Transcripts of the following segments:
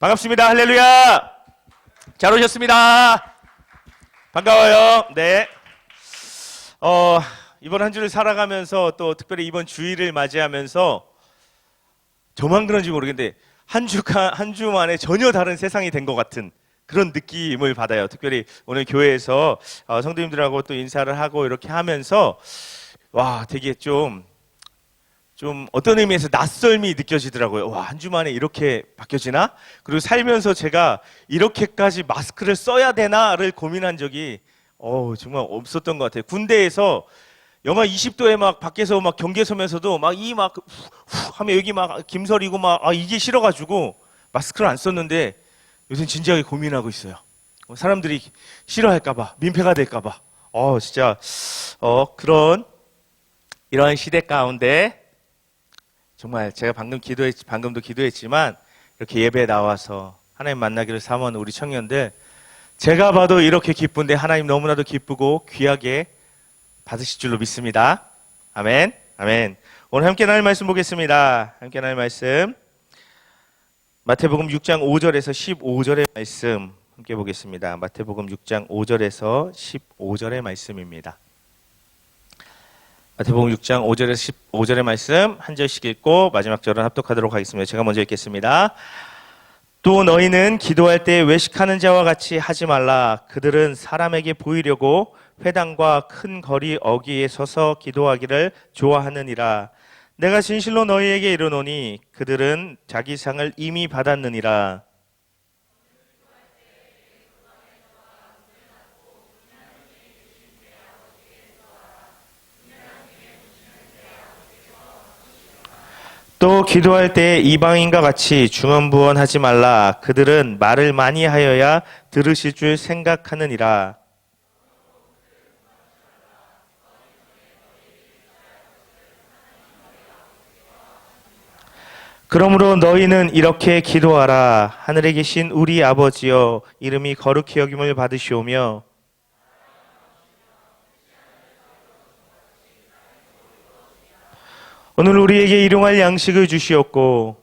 반갑습니다. 할렐루야. 잘 오셨습니다. 반가워요. 네. 이번 한 주를 살아가면서 또 특별히 이번 주일을 맞이하면서 저만 그런지 모르겠는데 한 주 만에 전혀 다른 세상이 된 것 같은 그런 느낌을 받아요. 특별히 오늘 교회에서 성도님들하고 또 인사를 하고 이렇게 하면서 와, 되게 좀 어떤 의미에서 낯설미 느껴지더라고요. 와, 한 주 만에 이렇게 바뀌어지나? 그리고 살면서 제가 이렇게까지 마스크를 써야 되나를 고민한 적이 정말 없었던 것 같아요. 군대에서 영하 20도에 막 밖에서 막 경계 서면서도 막 하면 여기 막 김설이고 이게 싫어가지고 마스크를 안 썼는데 요새 진지하게 고민하고 있어요. 사람들이 싫어할까봐, 민폐가 될까봐. 진짜 이러한 시대 가운데 정말 제가 방금도 기도했지만 이렇게 예배에 나와서 하나님 만나기를 사모하는 우리 청년들, 제가 봐도 이렇게 기쁜데 하나님 너무나도 기쁘고 귀하게 받으실 줄로 믿습니다. 아멘. 아멘. 오늘 함께 나눌 말씀 보겠습니다. 함께 나눌 말씀 마태복음 6장 5절에서 15절의 말씀 함께 보겠습니다. 마태복음 6장 5절에서 15절의 말씀입니다. 마태복음 6장 5절에서 15절의 말씀 한 절씩 읽고 마지막 절은 합독하도록 하겠습니다. 제가 먼저 읽겠습니다. 또 너희는 기도할 때 외식하는 자와 같이 하지 말라. 그들은 사람에게 보이려고 회당과 큰 거리 어귀에 서서 기도하기를 좋아하느니라. 내가 진실로 너희에게 이르노니 그들은 자기 상을 이미 받았느니라. 또 기도할 때 이방인과 같이 중언부언하지 말라. 그들은 말을 많이 하여야 들으실 줄 생각하느니라. 그러므로 너희는 이렇게 기도하라. 하늘에 계신 우리 아버지여, 이름이 거룩히 여김을 받으시오며 오늘 우리에게 일용할 양식을 주시옵고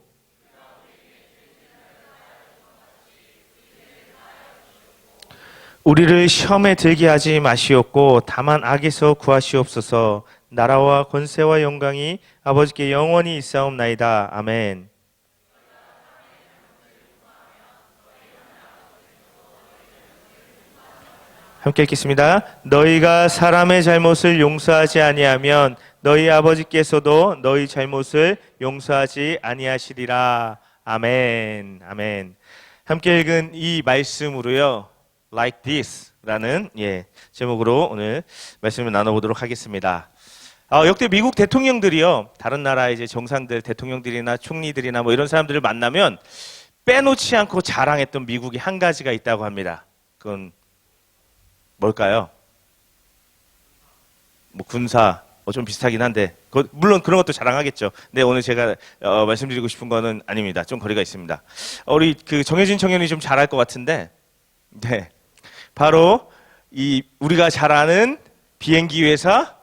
우리를 시험에 들게 하지 마시옵고 다만 악에서 구하시옵소서. 나라와 권세와 영광이 아버지께 영원히 있사옵나이다. 아멘. 함께 읽겠습니다. 너희가 사람의 잘못을 용서하지 아니하면 너희 아버지께서도 너희 잘못을 용서하지 아니하시리라. 아멘. 아멘. 함께 읽은 이 말씀으로요, Like this 라는 제목으로 오늘 말씀을 나눠보도록 하겠습니다. 역대 미국 대통령들이요, 다른 나라 이제 정상들, 대통령들이나 총리들이나 뭐 이런 사람들을 만나면 빼놓지 않고 자랑했던 미국이 한 가지가 있다고 합니다. 그건 뭘까요? 뭐 군사, 좀 비슷하긴 한데, 물론 그런 것도 자랑하겠죠. 근데 오늘 제가 말씀드리고 싶은 거는 아닙니다. 좀 거리가 있습니다. 우리 그 정혜진 청년이 좀 잘할 것 같은데, 네, 바로 우리가 잘 아는 비행기 회사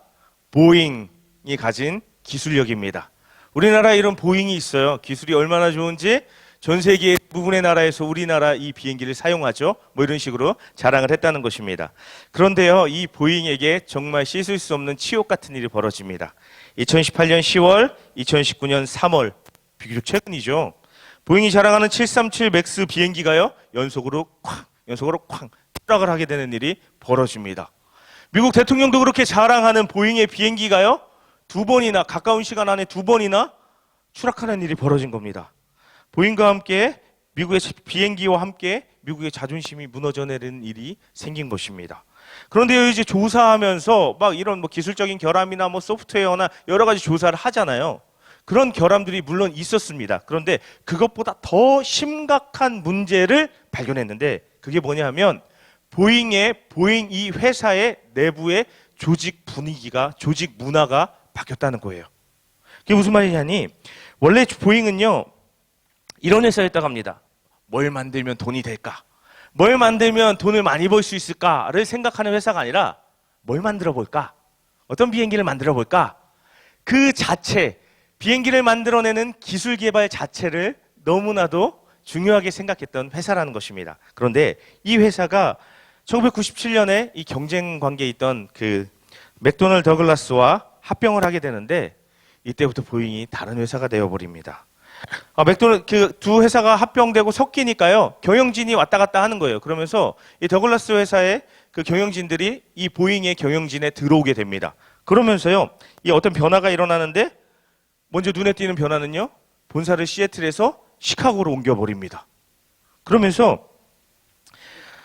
보잉이 가진 기술력입니다. 우리나라에 이런 보잉이 있어요. 기술이 얼마나 좋은지 전 세계 대부분의 나라에서 우리나라 이 비행기를 사용하죠. 뭐 이런 식으로 자랑을 했다는 것입니다. 그런데요, 이 보잉에게 정말 씻을 수 없는 치욕 같은 일이 벌어집니다. 2018년 10월, 2019년 3월, 비교적 최근이죠. 보잉이 자랑하는 737 맥스 비행기가요, 연속으로 쾅 추락을 하게 되는 일이 벌어집니다. 미국 대통령도 그렇게 자랑하는 보잉의 비행기가요, 가까운 시간 안에 두 번이나 추락하는 일이 벌어진 겁니다. 보잉과 함께 미국의 비행기와 함께 미국의 자존심이 무너져 내리는 일이 생긴 것입니다. 그런데 이제 조사하면서 막 이런 뭐 기술적인 결함이나 뭐 소프트웨어나 여러 가지 조사를 하잖아요. 그런 결함들이 물론 있었습니다. 그런데 그것보다 더 심각한 문제를 발견했는데 그게 뭐냐면 보잉 이 회사의 내부의 조직 분위기가, 조직 문화가 바뀌었다는 거예요. 그게 무슨 말이냐니, 원래 보잉은요, 이런 회사였다고 합니다. 뭘 만들면 돈이 될까? 뭘 만들면 돈을 많이 벌 수 있을까를 생각하는 회사가 아니라 뭘 만들어 볼까? 어떤 비행기를 만들어 볼까? 그 자체, 비행기를 만들어내는 기술 개발 자체를 너무나도 중요하게 생각했던 회사라는 것입니다. 그런데 이 회사가 1997년에 이 경쟁 관계에 있던 그 맥도널드 더글라스와 합병을 하게 되는데 이때부터 보잉이 다른 회사가 되어버립니다. 맥도날드 그 두 회사가 합병되고 섞이니까요 경영진이 왔다 갔다 하는 거예요. 그러면서 이 더글라스 회사의 그 경영진들이 이 보잉의 경영진에 들어오게 됩니다. 그러면서요 이 어떤 변화가 일어나는데 먼저 눈에 띄는 변화는요 본사를 시애틀에서 시카고로 옮겨버립니다. 그러면서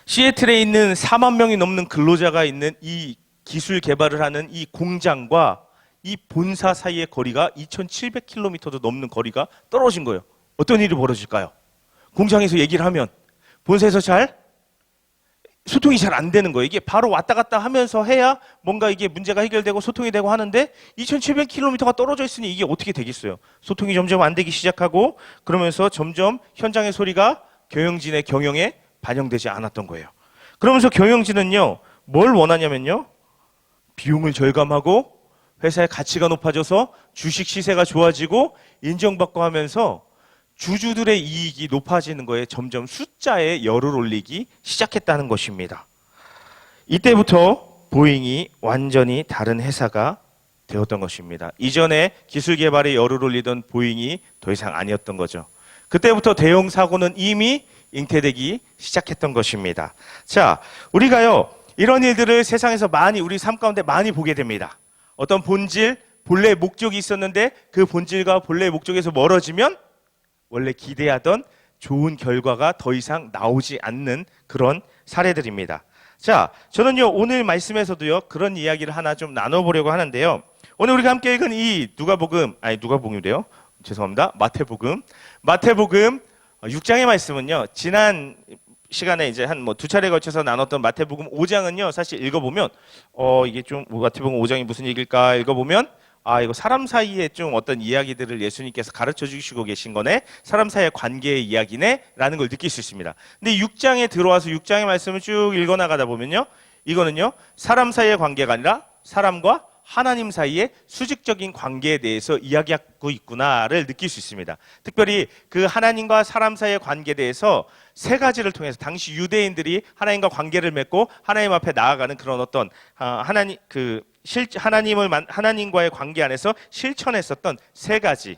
시애틀에 있는 4만 명이 넘는 근로자가 있는 이 기술 개발을 하는 이 공장과 이 본사 사이의 거리가 2,700km도 넘는 거리가 떨어진 거예요. 어떤 일이 벌어질까요? 공장에서 얘기를 하면 본사에서 소통이 잘 안 되는 거예요. 이게 바로 왔다 갔다 하면서 해야 뭔가 이게 문제가 해결되고 소통이 되고 하는데 2,700km가 떨어져 있으니 이게 어떻게 되겠어요? 소통이 점점 안 되기 시작하고 그러면서 점점 현장의 소리가 경영진의 경영에 반영되지 않았던 거예요. 그러면서 경영진은요, 뭘 원하냐면요, 비용을 절감하고 회사의 가치가 높아져서 주식 시세가 좋아지고 인정받고 하면서 주주들의 이익이 높아지는 거에 점점 숫자에 열을 올리기 시작했다는 것입니다. 이때부터 보잉이 완전히 다른 회사가 되었던 것입니다. 이전에 기술 개발에 열을 올리던 보잉이 더 이상 아니었던 거죠. 그때부터 대형 사고는 이미 잉태되기 시작했던 것입니다. 자, 우리가요, 이런 일들을 세상에서 많이, 우리 삶 가운데 많이 보게 됩니다. 어떤 본질, 본래의 목적이 있었는데 그 본질과 본래의 목적에서 멀어지면 원래 기대하던 좋은 결과가 더 이상 나오지 않는 그런 사례들입니다. 자, 저는요, 오늘 말씀에서도요, 그런 이야기를 하나 좀 나눠보려고 하는데요. 오늘 우리가 함께 읽은 이 누가복음이래요. 죄송합니다. 마태복음 6장의 말씀은요, 지난 시간에 이제 한 두 차례 걸쳐서 나눴던 마태복음 5장은요, 사실 읽어보면, 이게 좀, 마태복음 5장이 무슨 얘기일까 읽어보면, 이거 사람 사이에 좀 어떤 이야기들을 예수님께서 가르쳐 주시고 계신 거네? 사람 사이의 관계의 이야기네? 라는 걸 느낄 수 있습니다. 근데 6장에 들어와서 6장의 말씀을 쭉 읽어나가다 보면요, 이거는요, 사람 사이의 관계가 아니라 사람과 하나님 사이의 수직적인 관계에 대해서 이야기하고 있구나를 느낄 수 있습니다. 특별히 그 하나님과 사람 사이의 관계에 대해서 세 가지를 통해서 당시 유대인들이 하나님과 관계를 맺고 하나님 앞에 나아가는 그런 어떤 하나님과의 관계 안에서 실천했었던 세 가지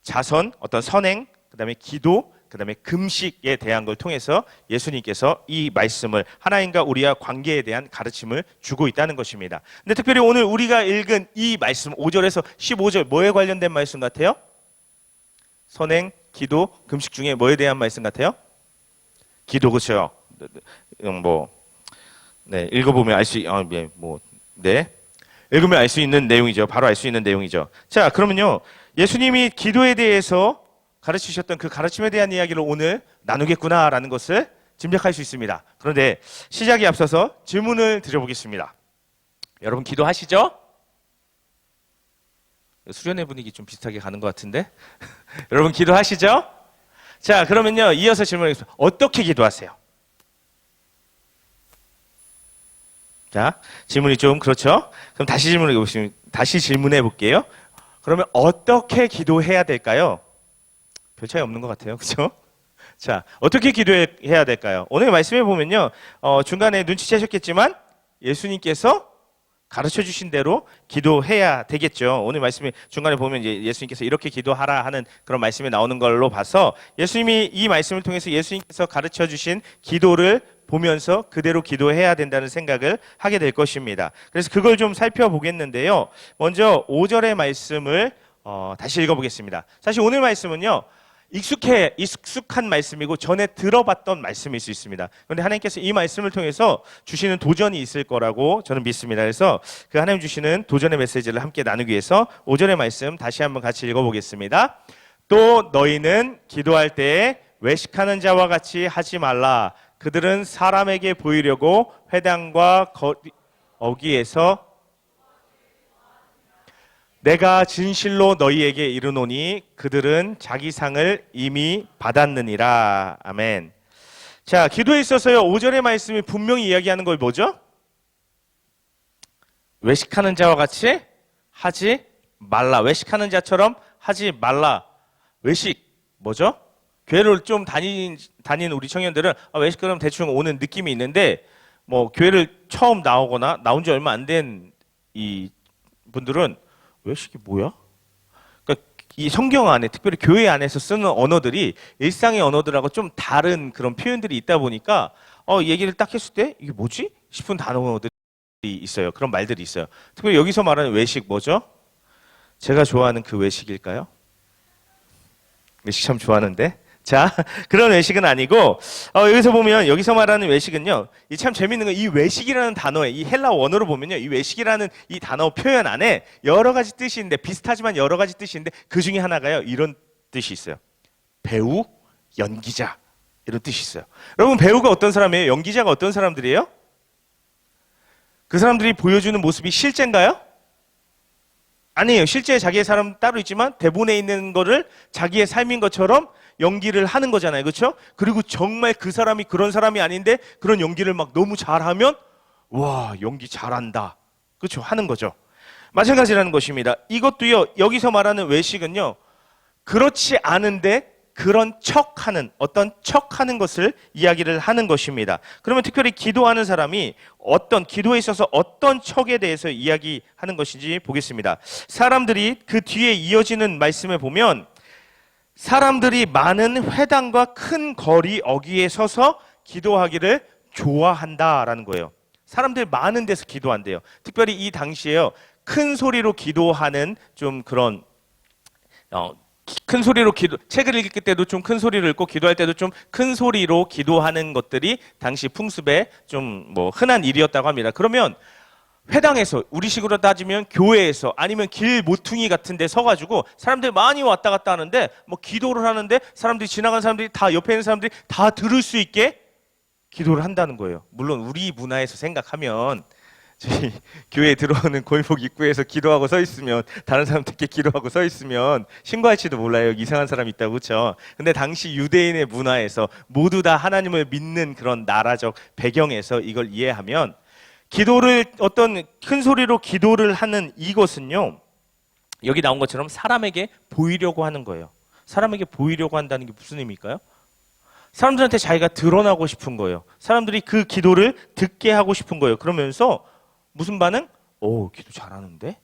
자선, 어떤 선행, 그다음에 기도, 그다음에 금식에 대한 걸 통해서 예수님께서 이 말씀을 하나님과 우리와 관계에 대한 가르침을 주고 있다는 것입니다. 근데 특별히 오늘 우리가 읽은 이 말씀 5절에서 15절 뭐에 관련된 말씀 같아요? 선행, 기도, 금식 중에 뭐에 대한 말씀 같아요? 기도, 그렇죠? 읽어보면 알 수, 읽으면 알 수 있는 내용이죠. 바로 알 수 있는 내용이죠. 자, 그러면요, 예수님이 기도에 대해서 가르치셨던 그 가르침에 대한 이야기를 오늘 나누겠구나라는 것을 짐작할 수 있습니다. 그런데 시작에 앞서서 질문을 드려보겠습니다. 여러분 기도하시죠? 수련회 분위기 좀 비슷하게 가는 것 같은데 여러분 기도하시죠? 자, 그러면요, 이어서 질문하겠습니다. 어떻게 기도하세요? 자, 질문이 좀 그렇죠? 그럼 다시 질문해 볼게요. 그러면 어떻게 기도해야 될까요? 별 차이 없는 것 같아요. 그렇죠? 자, 어떻게 기도해야 될까요? 오늘 말씀해 보면요, 중간에 눈치채셨겠지만 예수님께서 가르쳐 주신 대로 기도해야 되겠죠. 오늘 말씀에 중간에 보면 이제 예수님께서 이렇게 기도하라 하는 그런 말씀이 나오는 걸로 봐서 예수님이 이 말씀을 통해서 예수님께서 가르쳐 주신 기도를 보면서 그대로 기도해야 된다는 생각을 하게 될 것입니다. 그래서 그걸 좀 살펴보겠는데요. 먼저 5절의 말씀을 다시 읽어보겠습니다. 사실 오늘 말씀은요, 익숙한 말씀이고 전에 들어봤던 말씀일 수 있습니다. 그런데 하나님께서 이 말씀을 통해서 주시는 도전이 있을 거라고 저는 믿습니다. 그래서 그 하나님 주시는 도전의 메시지를 함께 나누기 위해서 5절의 말씀 다시 한번 같이 읽어보겠습니다. 또 너희는 기도할 때에 외식하는 자와 같이 하지 말라. 그들은 사람에게 보이려고 회당과 어귀에서 내가 진실로 너희에게 이르노니 그들은 자기 상을 이미 받았느니라. 아멘. 자, 기도에 있어서요, 5절의 말씀이 분명히 이야기하는 걸 뭐죠? 외식하는 자와 같이 하지 말라. 외식하는 자처럼 하지 말라. 외식 뭐죠? 교회를 좀 다니는 우리 청년들은 외식 그럼 대충 오는 느낌이 있는데 뭐 교회를 처음 나온 지 얼마 안 된 이 분들은 외식이 뭐야? 그러니까 이 성경 안에 특별히 교회 안에서 쓰는 언어들이 일상의 언어들하고 좀 다른 그런 표현들이 있다 보니까 얘기를 딱 했을 때 이게 뭐지? 싶은 단어들이 있어요. 그런 말들이 있어요. 특별히 여기서 말하는 외식 뭐죠? 제가 좋아하는 그 외식일까요? 외식 참 좋아하는데. 자, 그런 외식은 아니고, 여기서 보면, 여기서 말하는 외식은요, 이 참 재밌는 건 이 외식이라는 단어에, 이 헬라 원어로 보면요, 이 외식이라는 이 단어 표현 안에 여러 가지 뜻이 있는데, 비슷하지만 여러 가지 뜻이 있는데, 그 중에 하나가요, 이런 뜻이 있어요. 배우, 연기자. 이런 뜻이 있어요. 여러분, 배우가 어떤 사람이에요? 연기자가 어떤 사람들이에요? 그 사람들이 보여주는 모습이 실제인가요? 아니에요. 실제 자기의 사람 따로 있지만 대본에 있는 거를 자기의 삶인 것처럼 연기를 하는 거잖아요. 그렇죠? 그리고 정말 그 사람이 그런 사람이 아닌데 그런 연기를 막 너무 잘하면 와, 연기 잘한다. 그렇죠? 하는 거죠. 마찬가지라는 것입니다. 이것도요. 여기서 말하는 외식은요. 그렇지 않은데 그런 척하는 어떤 척하는 것을 이야기를 하는 것입니다. 그러면 특별히 기도하는 사람이 어떤 기도에 있어서 어떤 척에 대해서 이야기하는 것인지 보겠습니다. 사람들이 그 뒤에 이어지는 말씀을 보면 사람들이 많은 회당과 큰 거리 어귀에 서서 기도하기를 좋아한다라는 거예요. 사람들 많은 데서 기도한대요. 특별히 이 당시에요. 큰 소리로 기도하는 좀 그런 큰 소리로 책을 읽을 때도 좀 큰 소리를 읽고 기도할 때도 좀 큰 소리로 기도하는 것들이 당시 풍습에 좀 뭐 흔한 일이었다고 합니다. 그러면 회당에서 우리식으로 따지면 교회에서 아니면 길 모퉁이 같은 데 서가지고 사람들이 많이 왔다 갔다 하는데 뭐 기도를 하는데 사람들이 지나간 사람들이 다 옆에 있는 사람들이 다 들을 수 있게 기도를 한다는 거예요. 물론 우리 문화에서 생각하면 저희 교회에 들어오는 골목 입구에서 기도하고 서 있으면 다른 사람들께 기도하고 서 있으면 신고할지도 몰라요. 이상한 사람 있다고. 그렇죠? 근데 당시 유대인의 문화에서 모두 다 하나님을 믿는 그런 나라적 배경에서 이걸 이해하면 기도를 어떤 큰 소리로 기도를 하는 이것은요. 여기 나온 것처럼 사람에게 보이려고 하는 거예요. 사람에게 보이려고 한다는 게 무슨 의미일까요? 사람들한테 자기가 드러나고 싶은 거예요. 사람들이 그 기도를 듣게 하고 싶은 거예요. 그러면서 무슨 반응? 오, 기도 잘하는데?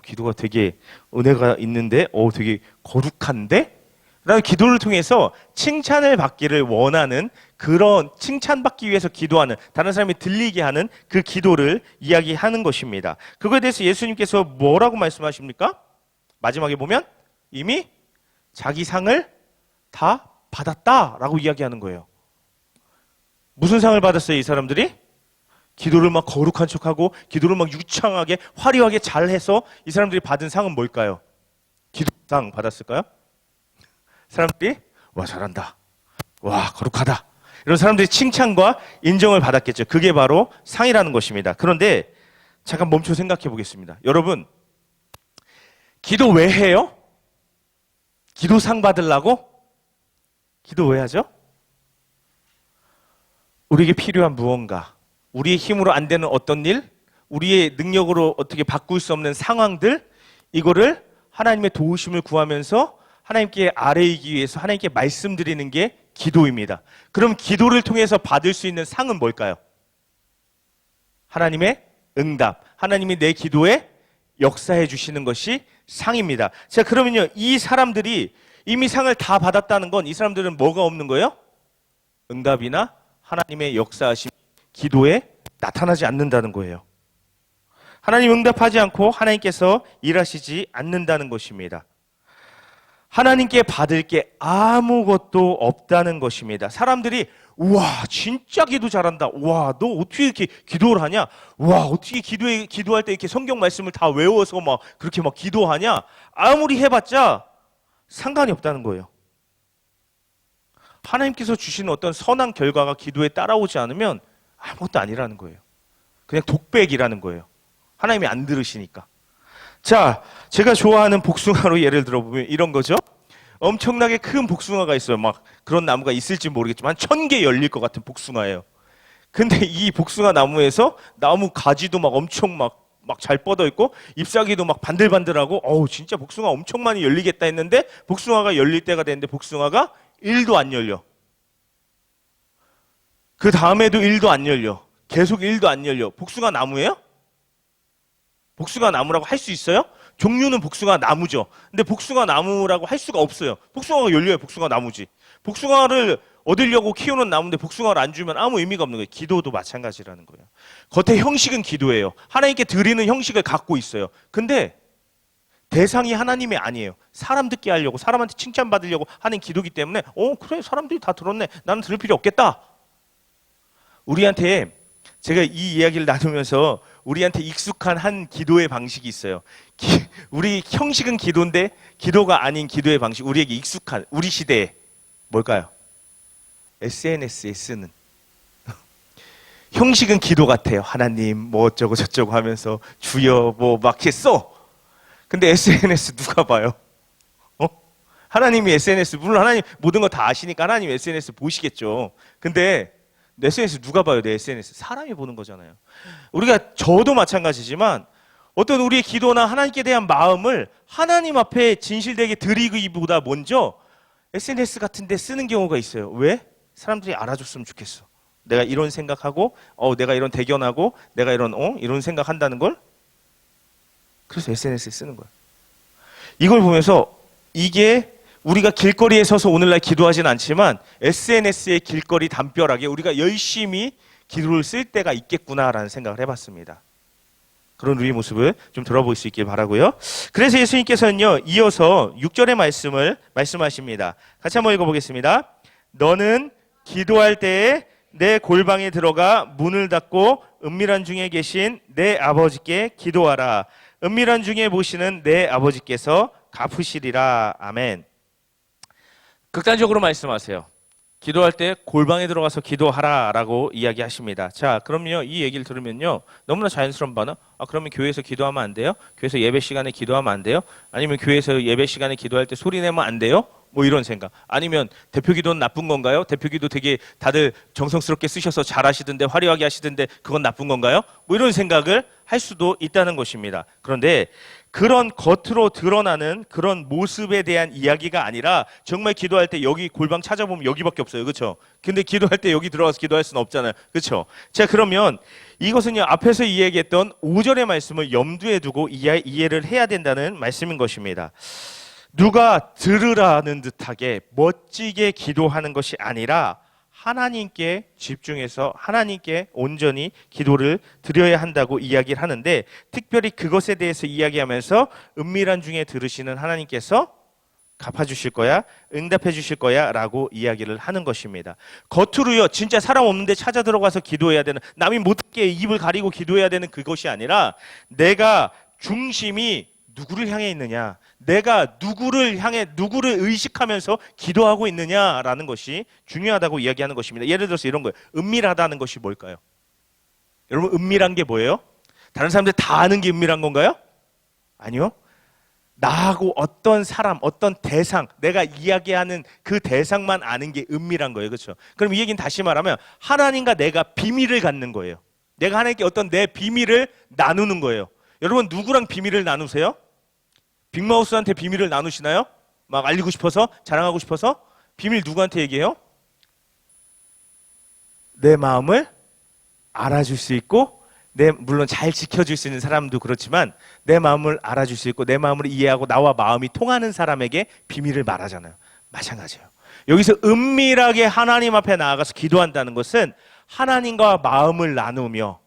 기도가 되게 은혜가 있는데? 되게 거룩한데? 라는 기도를 통해서 칭찬을 받기를 원하는 그런 칭찬받기 위해서 기도하는 다른 사람이 들리게 하는 그 기도를 이야기하는 것입니다. 그거에 대해서 예수님께서 뭐라고 말씀하십니까? 마지막에 보면 이미 자기 상을 다 받았다라고 이야기하는 거예요. 무슨 상을 받았어요, 이 사람들이? 기도를 막 거룩한 척하고 기도를 막 유창하게 화려하게 잘해서 이 사람들이 받은 상은 뭘까요? 기도상 받았을까요? 사람들이 와 잘한다, 와 거룩하다 이런 사람들이 칭찬과 인정을 받았겠죠. 그게 바로 상이라는 것입니다. 그런데 잠깐 멈춰 생각해 보겠습니다. 여러분, 기도 왜 해요? 기도상 받으려고? 기도 왜 하죠? 우리에게 필요한 무언가, 우리의 힘으로 안 되는 어떤 일, 우리의 능력으로 어떻게 바꿀 수 없는 상황들, 이거를 하나님의 도우심을 구하면서 하나님께 아뢰이기 위해서 하나님께 말씀드리는 게 기도입니다. 그럼 기도를 통해서 받을 수 있는 상은 뭘까요? 하나님의 응답, 하나님이 내 기도에 역사해 주시는 것이 상입니다. 자, 그러면요, 이 사람들이 이미 상을 다 받았다는 건 이 사람들은 뭐가 없는 거예요? 응답이나 하나님의 역사하심, 기도에 나타나지 않는다는 거예요. 하나님 응답하지 않고 하나님께서 일하시지 않는다는 것입니다. 하나님께 받을 게 아무것도 없다는 것입니다. 사람들이 우와 진짜 기도 잘한다. 와 너 어떻게 이렇게 기도를 하냐? 와 어떻게 기도할 때 이렇게 성경 말씀을 다 외워서 막 그렇게 막 기도하냐? 아무리 해봤자 상관이 없다는 거예요. 하나님께서 주시는 어떤 선한 결과가 기도에 따라오지 않으면 아무것도 아니라는 거예요. 그냥 독백이라는 거예요. 하나님이 안 들으시니까. 자, 제가 좋아하는 복숭아로 예를 들어보면 이런 거죠. 엄청나게 큰 복숭아가 있어요. 막 그런 나무가 있을지 모르겠지만 1000개 열릴 것 같은 복숭아예요. 근데 이 복숭아 나무에서 나무 가지도 막 엄청 막 막 잘 뻗어 있고 잎사귀도 막 반들반들하고 어우 진짜 복숭아 엄청 많이 열리겠다 했는데 복숭아가 열릴 때가 됐는데 복숭아가 1도 안 열려. 그 다음에도 1도 안 열려. 계속 1도 안 열려. 복숭아 나무예요? 복숭아 나무라고 할 수 있어요? 종류는 복숭아 나무죠. 근데 복숭아 나무라고 할 수가 없어요. 복숭아가 열려야 복숭아 나무지. 복숭아를 얻으려고 키우는 나무인데 복숭아를 안 주면 아무 의미가 없는 거예요. 기도도 마찬가지라는 거예요. 겉의 형식은 기도예요. 하나님께 드리는 형식을 갖고 있어요. 근데 대상이 하나님이 아니에요. 사람 듣게 하려고, 사람한테 칭찬받으려고 하는 기도기 때문에 그래 사람들이 다 들었네. 나는 들을 필요 없겠다. 우리한테 제가 이 이야기를 나누면서 우리한테 익숙한 한 기도의 방식이 있어요. 우리 형식은 기도인데 기도가 아닌 기도의 방식, 우리에게 익숙한 우리 시대에 뭘까요? SNS에 쓰는 형식은 기도 같아요. 하나님 뭐 어쩌고 저쩌고 하면서 주여 뭐 막 했어. 근데 SNS 누가 봐요? 하나님이 SNS, 물론 하나님 모든 거 다 아시니까 하나님 SNS 보시겠죠. 근데 내 SNS 누가 봐요? 내 SNS 사람이 보는 거잖아요. 우리가 저도 마찬가지지만 어떤 우리의 기도나 하나님께 대한 마음을 하나님 앞에 진실되게 드리기보다 먼저 SNS 같은 데 쓰는 경우가 있어요. 왜? 사람들이 알아줬으면 좋겠어. 내가 이런 생각하고 내가 이런 대견하고 내가 이런 생각한다는 걸. 그래서 SNS에 쓰는 거예요. 이걸 보면서 이게 우리가 길거리에 서서 오늘날 기도하진 않지만 SNS의 길거리 담벼락에 우리가 열심히 기도를 쓸 때가 있겠구나라는 생각을 해봤습니다. 그런 우리의 모습을 좀 들어볼 수 있길 바라고요. 그래서 예수님께서는요, 이어서 6절의 말씀을 말씀하십니다. 같이 한번 읽어보겠습니다. 너는 기도할 때에 내 골방에 들어가 문을 닫고 은밀한 중에 계신 내 아버지께 기도하라. 은밀한 중에 보시는 내 아버지께서 갚으시리라. 아멘. 극단적으로 말씀하세요. 기도할 때 골방에 들어가서 기도하라라고 이야기하십니다. 자, 그럼요, 이 얘기를 들으면요, 너무나 자연스러운 반응. 그러면 교회에서 기도하면 안 돼요? 교회에서 예배 시간에 기도하면 안 돼요? 아니면 교회에서 예배 시간에 기도할 때 소리 내면 안 돼요? 뭐 이런 생각. 아니면 대표 기도는 나쁜 건가요? 대표 기도 되게 다들 정성스럽게 쓰셔서 잘하시던데 화려하게 하시던데 그건 나쁜 건가요? 뭐 이런 생각을 할 수도 있다는 것입니다. 그런데 그런 겉으로 드러나는 그런 모습에 대한 이야기가 아니라 정말 기도할 때 여기 골방 찾아보면 여기밖에 없어요. 그렇죠? 근데 기도할 때 여기 들어가서 기도할 수는 없잖아요. 그렇죠? 자, 그러면 이것은요, 앞에서 이야기했던 5절의 말씀을 염두에 두고 이해를 해야 된다는 말씀인 것입니다. 누가 들으라는 듯하게 멋지게 기도하는 것이 아니라 하나님께 집중해서 하나님께 온전히 기도를 드려야 한다고 이야기를 하는데, 특별히 그것에 대해서 이야기하면서 은밀한 중에 들으시는 하나님께서 갚아주실 거야, 응답해 주실 거야 라고 이야기를 하는 것입니다. 겉으로요, 진짜 사람 없는데 찾아 들어가서 기도해야 되는, 남이 못 듣게 입을 가리고 기도해야 되는 그것이 아니라 내가 중심이 누구를 향해 있느냐, 내가 누구를 의식하면서 기도하고 있느냐라는 것이 중요하다고 이야기하는 것입니다. 예를 들어서 이런 거예요. 은밀하다는 것이 뭘까요? 여러분, 은밀한 게 뭐예요? 다른 사람들 다 아는 게 은밀한 건가요? 아니요. 나하고 어떤 사람, 어떤 대상, 내가 이야기하는 그 대상만 아는 게 은밀한 거예요. 그렇죠? 그럼 이 얘기는 다시 말하면 하나님과 내가 비밀을 갖는 거예요. 내가 하나님께 어떤 내 비밀을 나누는 거예요. 여러분, 누구랑 비밀을 나누세요? 빅마우스한테 비밀을 나누시나요? 막 알리고 싶어서? 자랑하고 싶어서? 비밀 누구한테 얘기해요? 내 마음을 알아줄 수 있고, 물론 잘 지켜줄 수 있는 사람도 그렇지만 내 마음을 알아줄 수 있고 내 마음을 이해하고 나와 마음이 통하는 사람에게 비밀을 말하잖아요. 마찬가지예요. 여기서 은밀하게 하나님 앞에 나아가서 기도한다는 것은 하나님과 마음을 나누며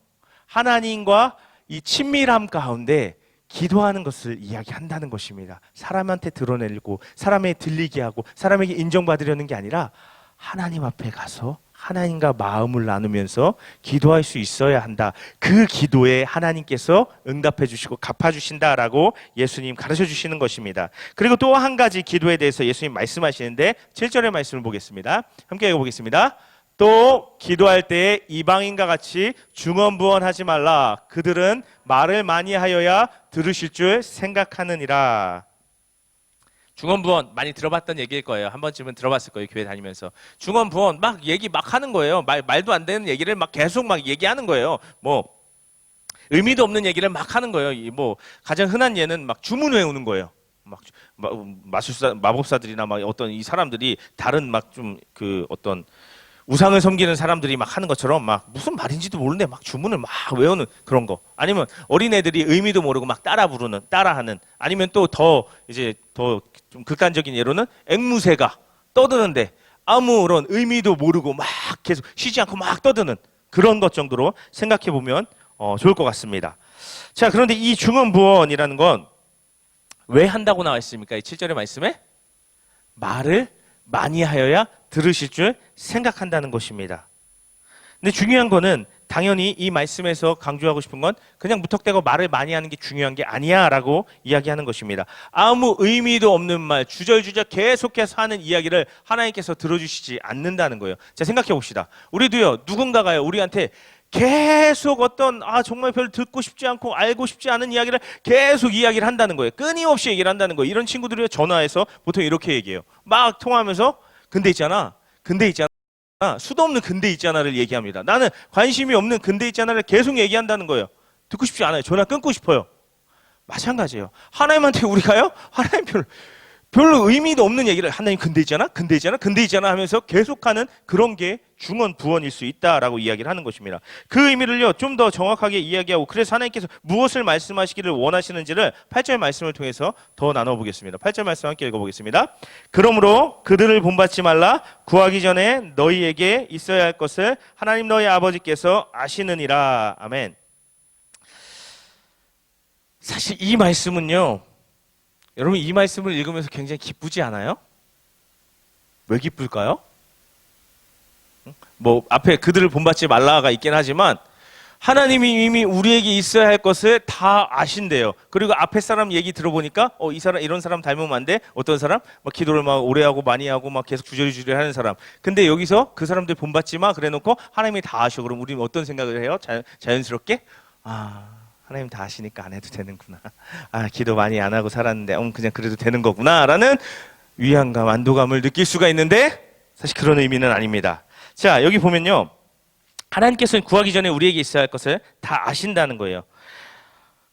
하나님과 이 친밀함 가운데 기도하는 것을 이야기한다는 것입니다. 사람한테 드러내고 사람에게 들리게 하고 사람에게 인정받으려는 게 아니라 하나님 앞에 가서 하나님과 마음을 나누면서 기도할 수 있어야 한다. 그 기도에 하나님께서 응답해 주시고 갚아 주신다라고 예수님 가르쳐 주시는 것입니다. 그리고 또 한 가지 기도에 대해서 예수님 말씀하시는데 7절의 말씀을 보겠습니다. 함께 읽어보겠습니다. 또 기도할 때에 이방인과 같이 중언부언하지 말라. 그들은 말을 많이 하여야 들으실 줄 생각하느니라. 중언부언 많이 들어봤던 얘기일 거예요. 한 번쯤은 들어봤을 거예요. 교회 다니면서. 중언부언 막 얘기 막 하는 거예요. 말도 안 되는 얘기를 막 계속 막 얘기하는 거예요. 뭐 의미도 없는 얘기를 막 하는 거예요. 뭐 가장 흔한 예는 막 주문 외우는 거예요. 막 마술사, 마법사들이나 막 어떤 이 사람들이 다른 막 좀 그 어떤 우상을 섬기는 사람들이 막 하는 것처럼 막 무슨 말인지도 모르는데 막 주문을 막 외우는 그런 거. 아니면 어린애들이 의미도 모르고 막 따라 부르는, 따라하는. 아니면 또 더 이제 더 좀 극단적인 예로는 앵무새가 떠드는데 아무런 의미도 모르고 막 계속 쉬지 않고 막 떠드는 그런 것 정도로 생각해 보면 좋을 것 같습니다. 자, 그런데 이 중언부언이라는 건 왜 한다고 나와 있습니까? 이 7절의 말씀에 말을 많이 하여야 들으실 줄 생각한다는 것입니다. 근데 중요한 거는 당연히 이 말씀에서 강조하고 싶은 건 그냥 무턱대고 말을 많이 하는 게 중요한 게 아니야 라고 이야기하는 것입니다. 아무 의미도 없는 말, 주절주절 계속해서 하는 이야기를 하나님께서 들어주시지 않는다는 거예요. 자, 생각해 봅시다. 우리도요, 누군가가요, 우리한테 계속 어떤 정말 별로 듣고 싶지 않고 알고 싶지 않은 이야기를 계속 이야기를 한다는 거예요. 끊임없이 얘기를 한다는 거예요. 이런 친구들이 전화해서 보통 이렇게 얘기해요. 막 통화하면서 근데 있잖아 수도 없는 근데 있잖아를 얘기합니다. 나는 관심이 없는 근데 있잖아를 계속 얘기한다는 거예요. 듣고 싶지 않아요. 전화 끊고 싶어요. 마찬가지예요. 하나님한테 우리가요, 하나님 별로 의미도 없는 얘기를 하나님 근데 있잖아 하면서 계속하는 그런 게 중언부언일 수 있다라고 이야기를 하는 것입니다. 그 의미를요, 좀 더 정확하게 이야기하고, 그래서 하나님께서 무엇을 말씀하시기를 원하시는지를 8절 말씀을 통해서 더 나눠보겠습니다. 8절 말씀 함께 읽어보겠습니다. 그러므로 그들을 본받지 말라. 구하기 전에 너희에게 있어야 할 것을 하나님 너희 아버지께서 아시느니라. 아멘. 사실 이 말씀은요, 여러분 이 말씀을 읽으면서 굉장히 기쁘지 않아요? 왜 기쁠까요? 뭐 앞에 그들을 본받지 말라가 있긴 하지만 하나님이 이미 우리에게 있어야 할 것을 다 아신대요. 그리고 앞에 사람 얘기 들어보니까 이 사람 이런 사람 닮으면 안 돼? 어떤 사람? 막 기도를 막 오래 하고 많이 하고 막 계속 주저리주저리 하는 사람. 근데 여기서 그 사람들 본받지 마 그래놓고 하나님이 다 아셔. 그럼 우리는 어떤 생각을 해요? 자연스럽게 하나님 다 아시니까 안 해도 되는구나. 기도 많이 안 하고 살았는데 그냥 그래도 되는 거구나 라는 위안감, 안도감을 느낄 수가 있는데 사실 그런 의미는 아닙니다. 자, 여기 보면요, 하나님께서는 구하기 전에 우리에게 있어야 할 것을 다 아신다는 거예요.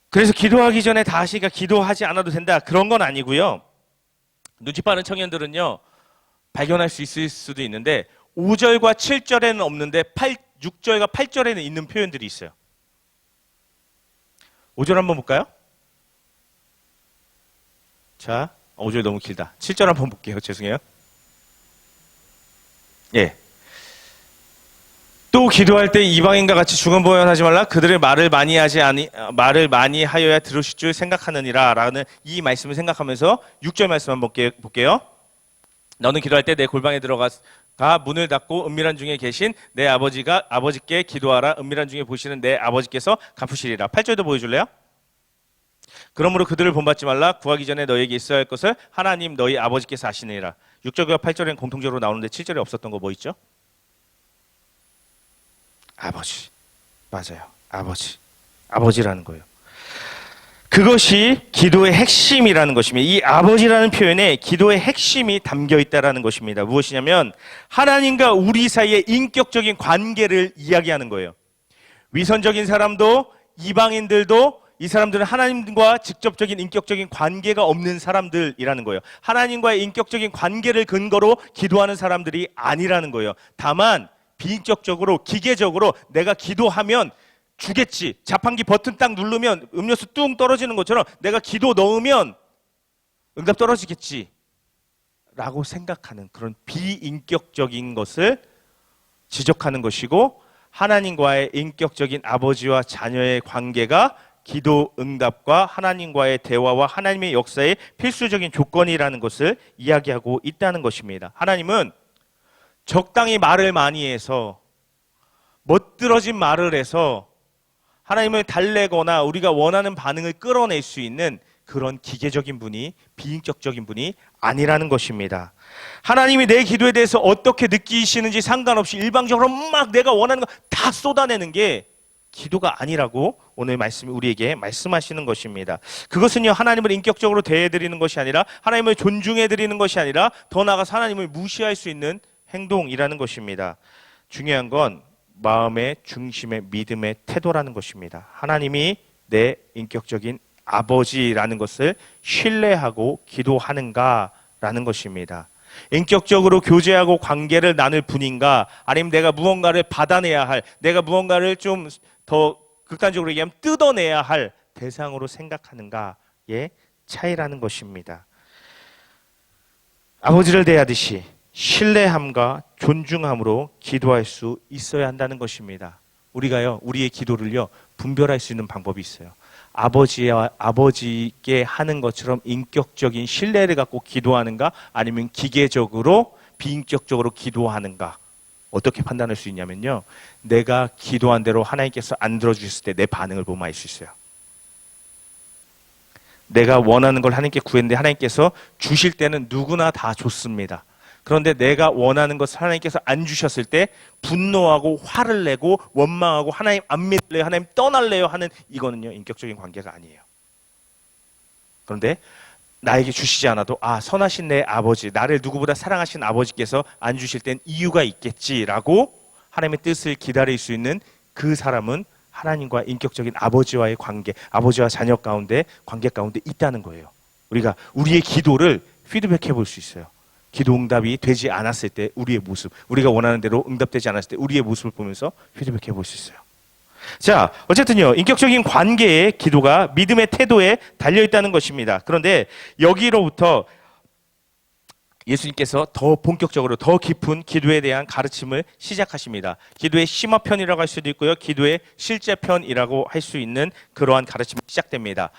그래서 기도하기 전에 다 아시니까 기도하지 않아도 된다, 그런 건 아니고요. 눈치 빠른 청년들은요, 발견할 수 있을 수도 있는데 5절과 7절에는 없는데 6절과 8절에는 있는 표현들이 있어요. 5절 한번 볼까요? 자, 5절 너무 길다. 7절 한번 볼게요. 죄송해요. 예. 또 기도할 때 이방인과 같이 중언부언하지 말라. 그들의 말을 많이 하여야 들으실 줄 생각하느니라 라는 이 말씀을 생각하면서 6절 말씀 한번 볼게요. 너는 기도할 때 내 골방에 들어가 문을 닫고 은밀한 중에 계신 내 아버지께 기도하라. 은밀한 중에 보시는 내 아버지께서 갚으시리라. 8절도 보여줄래요? 그러므로 그들을 본받지 말라. 구하기 전에 너에게 있어야 할 것을 하나님 너희 아버지께서 아시느니라. 6절과 8절엔 공통적으로 나오는데 7절에 없었던 거 뭐 있죠? 아버지. 맞아요. 아버지라는 거예요. 그것이 기도의 핵심이라는 것입니다. 이 아버지라는 표현에 기도의 핵심이 담겨 있다는 것입니다. 무엇이냐면 하나님과 우리 사이의 인격적인 관계를 이야기하는 거예요. 위선적인 사람도 이방인들도 이 사람들은 하나님과 직접적인 인격적인 관계가 없는 사람들이라는 거예요. 하나님과의 인격적인 관계를 근거로 기도하는 사람들이 아니라는 거예요. 다만 비인격적으로 기계적으로 내가 기도하면 주겠지. 자판기 버튼 딱 누르면 음료수 뚱 떨어지는 것처럼 내가 기도 넣으면 응답 떨어지겠지 라고 생각하는 그런 비인격적인 것을 지적하는 것이고, 하나님과의 인격적인 아버지와 자녀의 관계가 기도 응답과 하나님과의 대화와 하나님의 역사의 필수적인 조건이라는 것을 이야기하고 있다는 것입니다. 하나님은 적당히 말을 많이 해서 멋들어진 말을 해서 하나님을 달래거나 우리가 원하는 반응을 끌어낼 수 있는 그런 기계적인 분이, 비인격적인 분이 아니라는 것입니다. 하나님이 내 기도에 대해서 어떻게 느끼시는지 상관없이 일방적으로 막 내가 원하는 거 다 쏟아내는 게 기도가 아니라고 오늘 우리에게 말씀하시는 것입니다. 그것은요, 하나님을 인격적으로 대해드리는 것이 아니라, 하나님을 존중해드리는 것이 아니라, 더 나아가서 하나님을 무시할 수 있는 행동이라는 것입니다. 중요한 건 마음의 중심의 믿음의 태도라는 것입니다. 하나님이 내 인격적인 아버지라는 것을 신뢰하고 기도하는가라는 것입니다. 인격적으로 교제하고 관계를 나눌 분인가, 아니면 내가 무언가를 받아내야 할, 내가 무언가를 좀 더 극단적으로 얘기하면 뜯어내야 할 대상으로 생각하는가의 차이라는 것입니다. 아버지를 대하듯이 신뢰함과 존중함으로 기도할 수 있어야 한다는 것입니다. 우리가요, 우리의 기도를요, 분별할 수 있는 방법이 있어요. 아버지께 하는 것처럼 인격적인 신뢰를 갖고 기도하는가, 아니면 기계적으로 비인격적으로 기도하는가. 어떻게 판단할 수 있냐면요, 내가 기도한 대로 하나님께서 안 들어주셨을 때 내 반응을 보면 알 수 있어요. 내가 원하는 걸 하나님께 구했는데 하나님께서 주실 때는 누구나 다 좋습니다. 그런데 내가 원하는 것을 하나님께서 안 주셨을 때 분노하고 화를 내고 원망하고 하나님 안 믿을래요, 하나님 떠날래요 하는, 이거는요 인격적인 관계가 아니에요. 그런데 나에게 주시지 않아도 선하신 내 아버지, 나를 누구보다 사랑하신 아버지께서 안 주실 땐 이유가 있겠지라고 하나님의 뜻을 기다릴 수 있는 그 사람은 하나님과 인격적인 아버지와의 관계, 아버지와 자녀 가운데 관계 가운데 있다는 거예요. 우리가 우리의 기도를 피드백해 볼 수 있어요. 기도 응답이 되지 않았을 때 우리의 모습, 우리가 원하는 대로 응답되지 않았을 때 우리의 모습을 보면서 피드백해 볼 수 있어요. 자, 어쨌든요, 인격적인 관계의 기도가 믿음의 태도에 달려있다는 것입니다. 그런데 여기로부터 예수님께서 더 본격적으로 더 깊은 기도에 대한 가르침을 시작하십니다. 기도의 심화편이라고 할 수도 있고요, 기도의 실제편이라고 할 수 있는 그러한 가르침이 시작됩니다.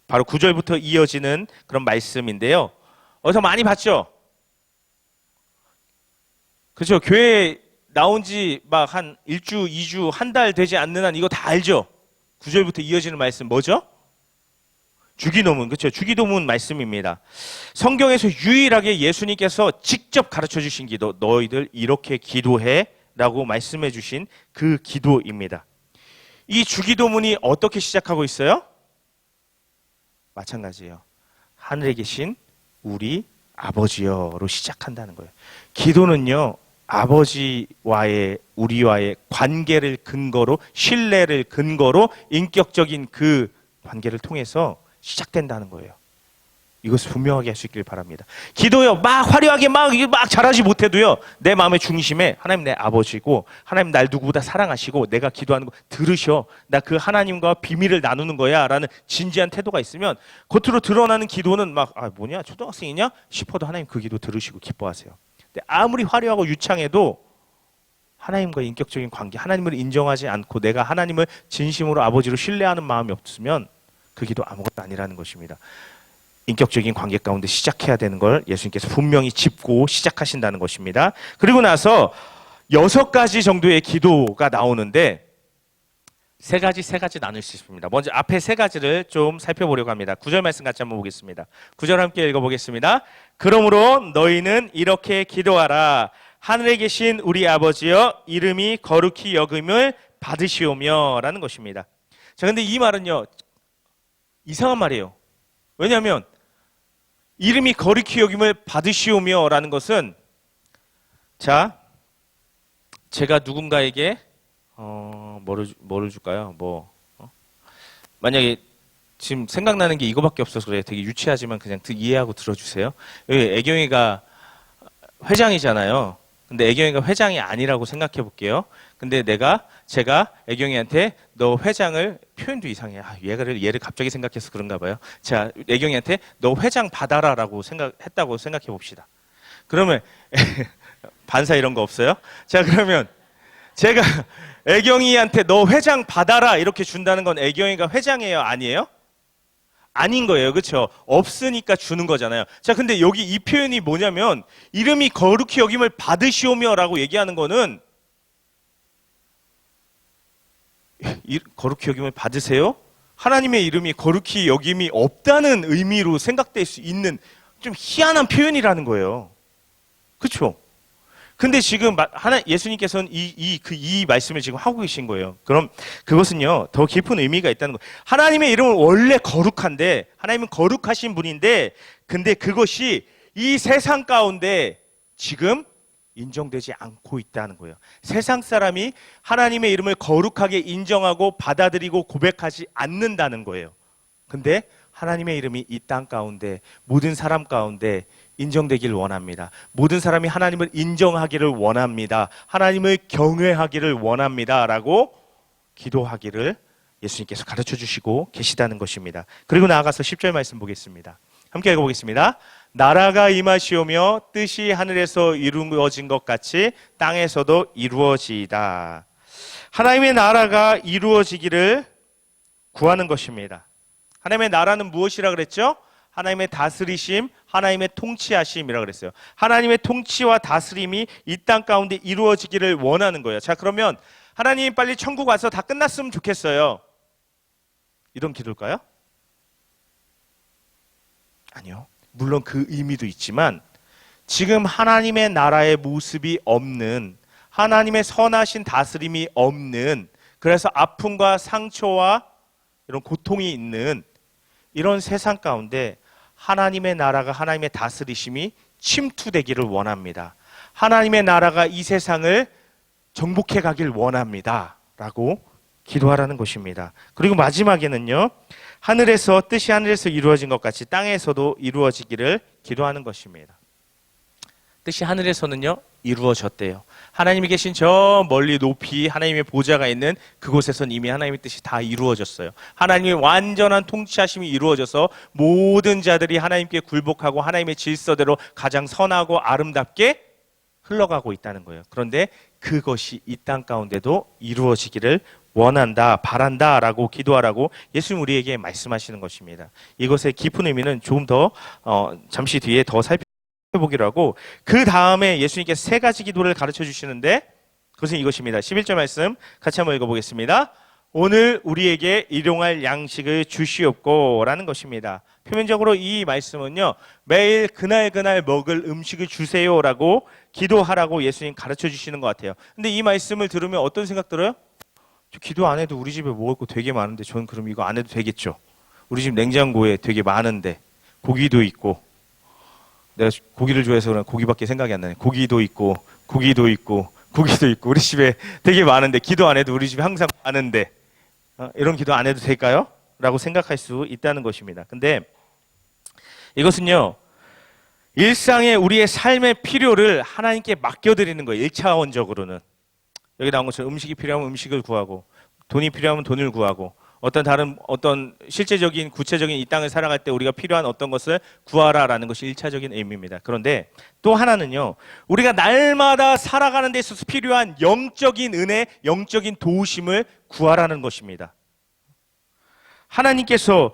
바로 9절부터 이어지는 그런 말씀인데요. 어디서 많이 봤죠? 그렇죠. 교회 나온 지 막 한 1주, 2주, 한 달 되지 않는 한 이거 다 알죠? 9절부터 이어지는 말씀 뭐죠? 주기도문, 그렇죠? 주기도문 말씀입니다. 성경에서 유일하게 예수님께서 직접 가르쳐 주신 기도, 너희들 이렇게 기도해 라고 말씀해 주신 그 기도입니다. 이 주기도문이 어떻게 시작하고 있어요? 마찬가지예요. 하늘에 계신 우리 아버지여로 시작한다는 거예요. 기도는요, 아버지와의 우리와의 관계를 근거로, 신뢰를 근거로 인격적인 그 관계를 통해서 시작된다는 거예요. 이것을 분명하게 할 수 있길 바랍니다. 기도요, 막 화려하게 막 잘하지 못해도요, 내 마음의 중심에 하나님 내 아버지고, 하나님 날 누구보다 사랑하시고, 내가 기도하는 거 들으셔, 나 그 하나님과 비밀을 나누는 거야 라는 진지한 태도가 있으면 겉으로 드러나는 기도는 막 뭐냐 초등학생이냐 싶어도 하나님 그 기도 들으시고 기뻐하세요. 근데 아무리 화려하고 유창해도 하나님과 인격적인 관계, 하나님을 인정하지 않고 내가 하나님을 진심으로 아버지로 신뢰하는 마음이 없으면 그 기도 아무것도 아니라는 것입니다. 인격적인 관계 가운데 시작해야 되는 걸 예수님께서 분명히 짚고 시작하신다는 것입니다. 그리고 나서 6가지 정도의 기도가 나오는데 세 가지 나눌 수 있습니다. 먼저 앞에 3가지를 좀 살펴보려고 합니다. 9절 말씀 같이 한번 보겠습니다. 9절 함께 읽어보겠습니다. 그러므로 너희는 이렇게 기도하라. 하늘에 계신 우리 아버지여, 이름이 거룩히 여김을 받으시오며 라는 것입니다. 자, 근데 이 말은요, 이상한 말이에요. 왜냐하면 이름이 거룩히 여김을 받으시오며 라는 것은, 자, 제가 누군가에게 뭐를 줄까요? 만약에 지금 생각나는 게 이거밖에 없어서 그래요. 되게 유치하지만 그냥 이해하고 들어주세요. 애경이가 회장이잖아요. 근데 애경이가 회장이 아니라고 생각해 볼게요. 근데 제가 애경이한테 너 회장을, 표현도 이상해. 얘를 갑자기 생각해서 그런가 봐요. 자, 애경이한테 너 회장 받아라라고 했다고 생각해 봅시다. 그러면 반사 이런 거 없어요? 자, 그러면 제가 애경이한테 너 회장 받아라 이렇게 준다는 건 애경이가 회장이에요, 아니에요? 아닌 거예요. 그렇죠? 없으니까 주는 거잖아요. 자, 근데 여기 이 표현이 뭐냐면 이름이 거룩히 여김을 받으시오며라고 얘기하는 거는 거룩히 여김을 받으세요? 하나님의 이름이 거룩히 여김이 없다는 의미로 생각될 수 있는 좀 희한한 표현이라는 거예요. 그렇죠? 근데 지금 예수님께서는 이 말씀을 지금 하고 계신 거예요. 그럼 그것은요, 더 깊은 의미가 있다는 거예요. 하나님의 이름은 원래 거룩한데, 하나님은 거룩하신 분인데, 근데 그것이 이 세상 가운데 지금 인정되지 않고 있다는 거예요. 세상 사람이 하나님의 이름을 거룩하게 인정하고 받아들이고 고백하지 않는다는 거예요. 근데 하나님의 이름이 이 땅 가운데 모든 사람 가운데 인정되길 원합니다. 모든 사람이 하나님을 인정하기를 원합니다. 하나님을 경외하기를 원합니다. 라고 기도하기를 예수님께서 가르쳐 주시고 계시다는 것입니다. 그리고 나아가서 10절 말씀 보겠습니다. 함께 읽어보겠습니다. 나라가 임하시오며 뜻이 하늘에서 이루어진 것 같이 땅에서도 이루어지이다. 하나님의 나라가 이루어지기를 구하는 것입니다. 하나님의 나라는 무엇이라 그랬죠? 하나님의 다스리심, 하나님의 통치하심이라 그랬어요. 하나님의 통치와 다스림이 이 땅 가운데 이루어지기를 원하는 거예요. 자, 그러면 하나님 빨리 천국 와서 다 끝났으면 좋겠어요. 이런 기도일까요? 아니요. 물론 그 의미도 있지만 지금 하나님의 나라의 모습이 없는, 하나님의 선하신 다스림이 없는, 그래서 아픔과 상처와 이런 고통이 있는 이런 세상 가운데 하나님의 나라가, 하나님의 다스리심이 침투되기를 원합니다. 하나님의 나라가 이 세상을 정복해 가길 원합니다. 라고 기도하라는 것입니다. 그리고 마지막에는요, 하늘에서 뜻이 하늘에서 이루어진 것 같이 땅에서도 이루어지기를 기도하는 것입니다. 뜻이 하늘에서는요 이루어졌대요. 하나님이 계신 저 멀리 높이 하나님의 보좌가 있는 그곳에선 이미 하나님의 뜻이 다 이루어졌어요. 하나님의 완전한 통치하심이 이루어져서 모든 자들이 하나님께 굴복하고 하나님의 질서대로 가장 선하고 아름답게 흘러가고 있다는 거예요. 그런데 그것이 이 땅 가운데도 이루어지기를 원한다, 바란다 라고 기도하라고 예수님 우리에게 말씀하시는 것입니다. 이것의 깊은 의미는 조금 더 잠시 뒤에 더 살펴보기로 하고, 그 다음에 예수님께서 세 가지 기도를 가르쳐 주시는데 그것은 이것입니다. 11절 말씀 같이 한번 읽어보겠습니다. 오늘 우리에게 일용할 양식을 주시옵고 라는 것입니다. 표면적으로 이 말씀은요, 매일 그날 먹을 음식을 주세요라고 기도하라고 예수님 가르쳐 주시는 것 같아요. 근데 이 말씀을 들으면 어떤 생각 들어요? 기도 안 해도 우리 집에 먹을 거 되게 많은데 저는 그럼 이거 안 해도 되겠죠. 우리 집 냉장고에 되게 많은데 고기도 있고, 내가 고기를 좋아해서 그런 고기밖에 생각이 안 나네. 고기도 있고 우리 집에 되게 많은데 기도 안 해도 우리 집에 항상 많은데 이런 기도 안 해도 될까요? 라고 생각할 수 있다는 것입니다. 근데 이것은요, 일상의 우리의 삶의 필요를 하나님께 맡겨드리는 거예요. 1차원적으로는. 여기 나온 것처럼 음식이 필요하면 음식을 구하고, 돈이 필요하면 돈을 구하고, 어떤 실제적인 구체적인 이 땅을 살아갈 때 우리가 필요한 어떤 것을 구하라라는 것이 1차적인 의미입니다. 그런데 또 하나는요, 우리가 날마다 살아가는 데 있어서 필요한 영적인 은혜, 영적인 도우심을 구하라는 것입니다. 하나님께서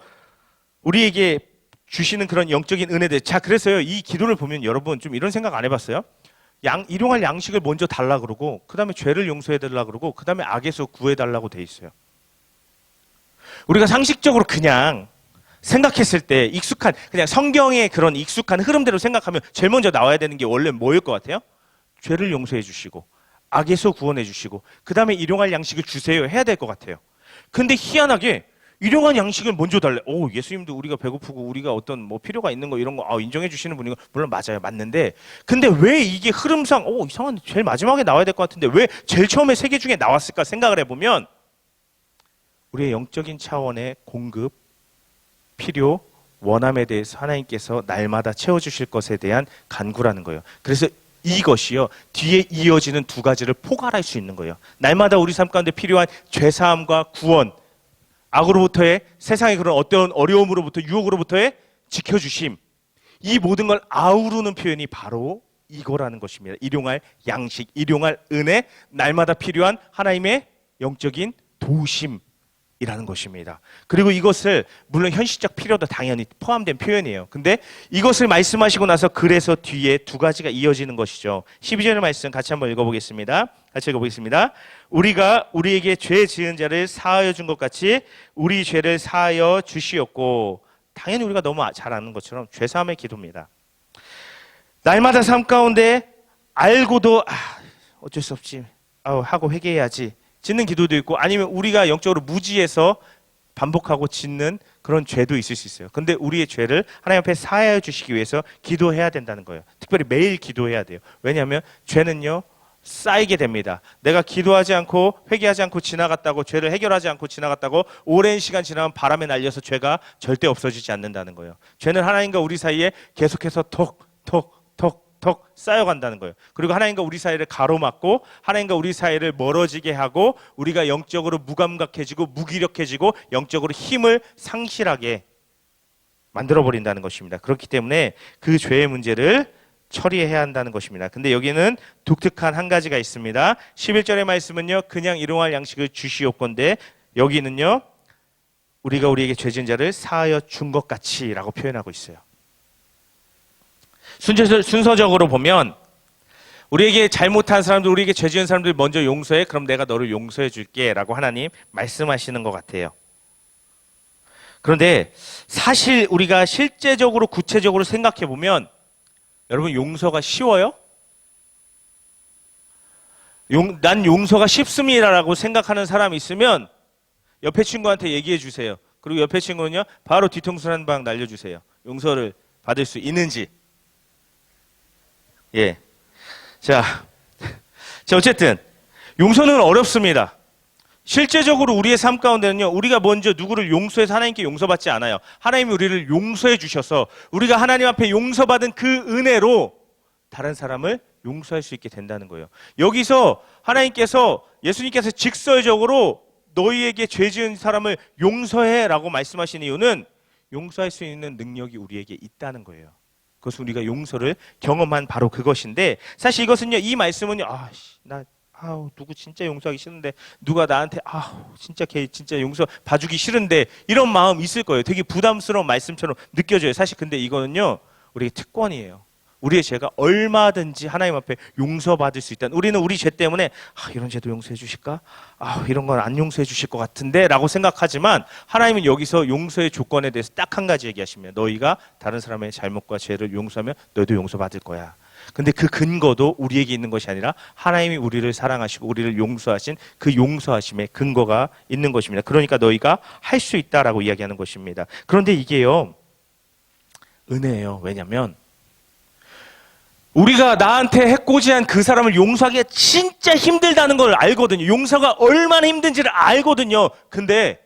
우리에게 주시는 그런 영적인 은혜들. 자, 그래서요, 이 기도를 보면 여러분 좀 이런 생각 안 해봤어요? 일용할 양식을 먼저 달라 그러고, 그 다음에 죄를 용서해 달라 그러고, 그 다음에 악에서 구해 달라고 돼 있어요. 우리가 상식적으로 그냥 생각했을 때 그냥 성경의 그런 익숙한 흐름대로 생각하면 제일 먼저 나와야 되는 게 원래 뭐일 것 같아요? 죄를 용서해 주시고, 악에서 구원해 주시고, 그 다음에 일용할 양식을 주세요 해야 될 것 같아요. 근데 희한하게 일용할 양식을 먼저 달래. 예수님도 우리가 배고프고 우리가 어떤 필요가 있는 거 이런 거 인정해 주시는 분이고, 물론 맞아요, 맞는데, 근데 왜 이게 흐름상 이상한데 제일 마지막에 나와야 될 것 같은데 왜 제일 처음에 세 개 중에 나왔을까 생각을 해보면, 우리의 영적인 차원의 공급, 필요, 원함에 대해서 하나님께서 날마다 채워주실 것에 대한 간구라는 거예요. 그래서 이것이요, 뒤에 이어지는 두 가지를 포괄할 수 있는 거예요. 날마다 우리 삶 가운데 필요한 죄사함과 구원, 악으로부터의, 세상의 그런 어떤 어려움으로부터, 유혹으로부터의 지켜주심, 이 모든 걸 아우르는 표현이 바로 이거라는 것입니다. 일용할 양식, 일용할 은혜, 날마다 필요한 하나님의 영적인 도우심 이라는 것입니다. 그리고 이것을 물론 현실적 필요도 당연히 포함된 표현이에요. 근데 이것을 말씀하시고 나서 그래서 뒤에 두 가지가 이어지는 것이죠. 12절의 말씀 같이 한번 읽어보겠습니다. 같이 읽어보겠습니다. 우리가 우리에게 죄 지은 자를 사하여 준 것 같이 우리 죄를 사하여 주시옵고. 당연히 우리가 너무 잘 아는 것처럼 죄사함의 기도입니다. 날마다 삶 가운데 알고도 어쩔 수 없지 하고 회개해야지 짓는 기도도 있고, 아니면 우리가 영적으로 무지해서 반복하고 짓는 그런 죄도 있을 수 있어요. 근데 우리의 죄를 하나님 앞에 사하여 주시기 위해서 기도해야 된다는 거예요. 특별히 매일 기도해야 돼요. 왜냐하면 죄는요 쌓이게 됩니다. 내가 기도하지 않고 회개하지 않고 지나갔다고, 죄를 해결하지 않고 지나갔다고 오랜 시간 지나면 바람에 날려서 죄가 절대 없어지지 않는다는 거예요. 죄는 하나님과 우리 사이에 계속해서 톡 쌓여간다는 거예요. 그리고 하나님과 우리 사이를 가로막고 하나님과 우리 사이를 멀어지게 하고 우리가 영적으로 무감각해지고 무기력해지고 영적으로 힘을 상실하게 만들어버린다는 것입니다. 그렇기 때문에 그 죄의 문제를 처리해야 한다는 것입니다. 근데 여기는 독특한 한 가지가 있습니다. 11절의 말씀은요, 그냥 일용할 양식을 주시옵건대, 여기는요 우리가 우리에게 죄 지은 자를 사하여 준 것 같이 라고 표현하고 있어요. 순서적으로 보면 우리에게 잘못한 사람들, 우리에게 죄 지은 사람들 먼저 용서해, 그럼 내가 너를 용서해 줄게 라고 하나님 말씀하시는 것 같아요. 그런데 사실 우리가 실제적으로 구체적으로 생각해 보면 여러분, 용서가 쉬워요? 난 용서가 쉽습니다라고 생각하는 사람이 있으면 옆에 친구한테 얘기해 주세요. 그리고 옆에 친구는요 바로 뒤통수 한 방 날려주세요. 용서를 받을 수 있는지. 예. 자, 어쨌든 용서는 어렵습니다. 실제적으로 우리의 삶 가운데는요, 우리가 먼저 누구를 용서해서 하나님께 용서받지 않아요. 하나님이 우리를 용서해 주셔서 우리가 하나님 앞에 용서받은 그 은혜로 다른 사람을 용서할 수 있게 된다는 거예요. 여기서 하나님께서, 예수님께서 직설적으로 너희에게 죄 지은 사람을 용서해 라고 말씀하신 이유는 용서할 수 있는 능력이 우리에게 있다는 거예요. 그것은 우리가 용서를 경험한 바로 그것인데, 사실 이것은요, 이 말씀은요, 누구 진짜 용서하기 싫은데, 누가 나한테 진짜 걔 진짜 용서 봐주기 싫은데, 이런 마음 있을 거예요. 되게 부담스러운 말씀처럼 느껴져요. 사실 근데 이거는요 우리의 특권이에요. 우리의 죄가 얼마든지 하나님 앞에 용서받을 수 있다는, 우리는 우리 죄 때문에 이런 죄도 용서해 주실까? 이런 건 안 용서해 주실 것 같은데 라고 생각하지만, 하나님은 여기서 용서의 조건에 대해서 딱 한 가지 얘기하십니다. 너희가 다른 사람의 잘못과 죄를 용서하면 너희도 용서받을 거야. 근데 그 근거도 우리에게 있는 것이 아니라 하나님이 우리를 사랑하시고 우리를 용서하신 그 용서하심의 근거가 있는 것입니다. 그러니까 너희가 할 수 있다라고 이야기하는 것입니다. 그런데 이게요 은혜예요. 왜냐하면 우리가 나한테 해코지한 그 사람을 용서하기가 진짜 힘들다는 걸 알거든요. 용서가 얼마나 힘든지를 알거든요. 근데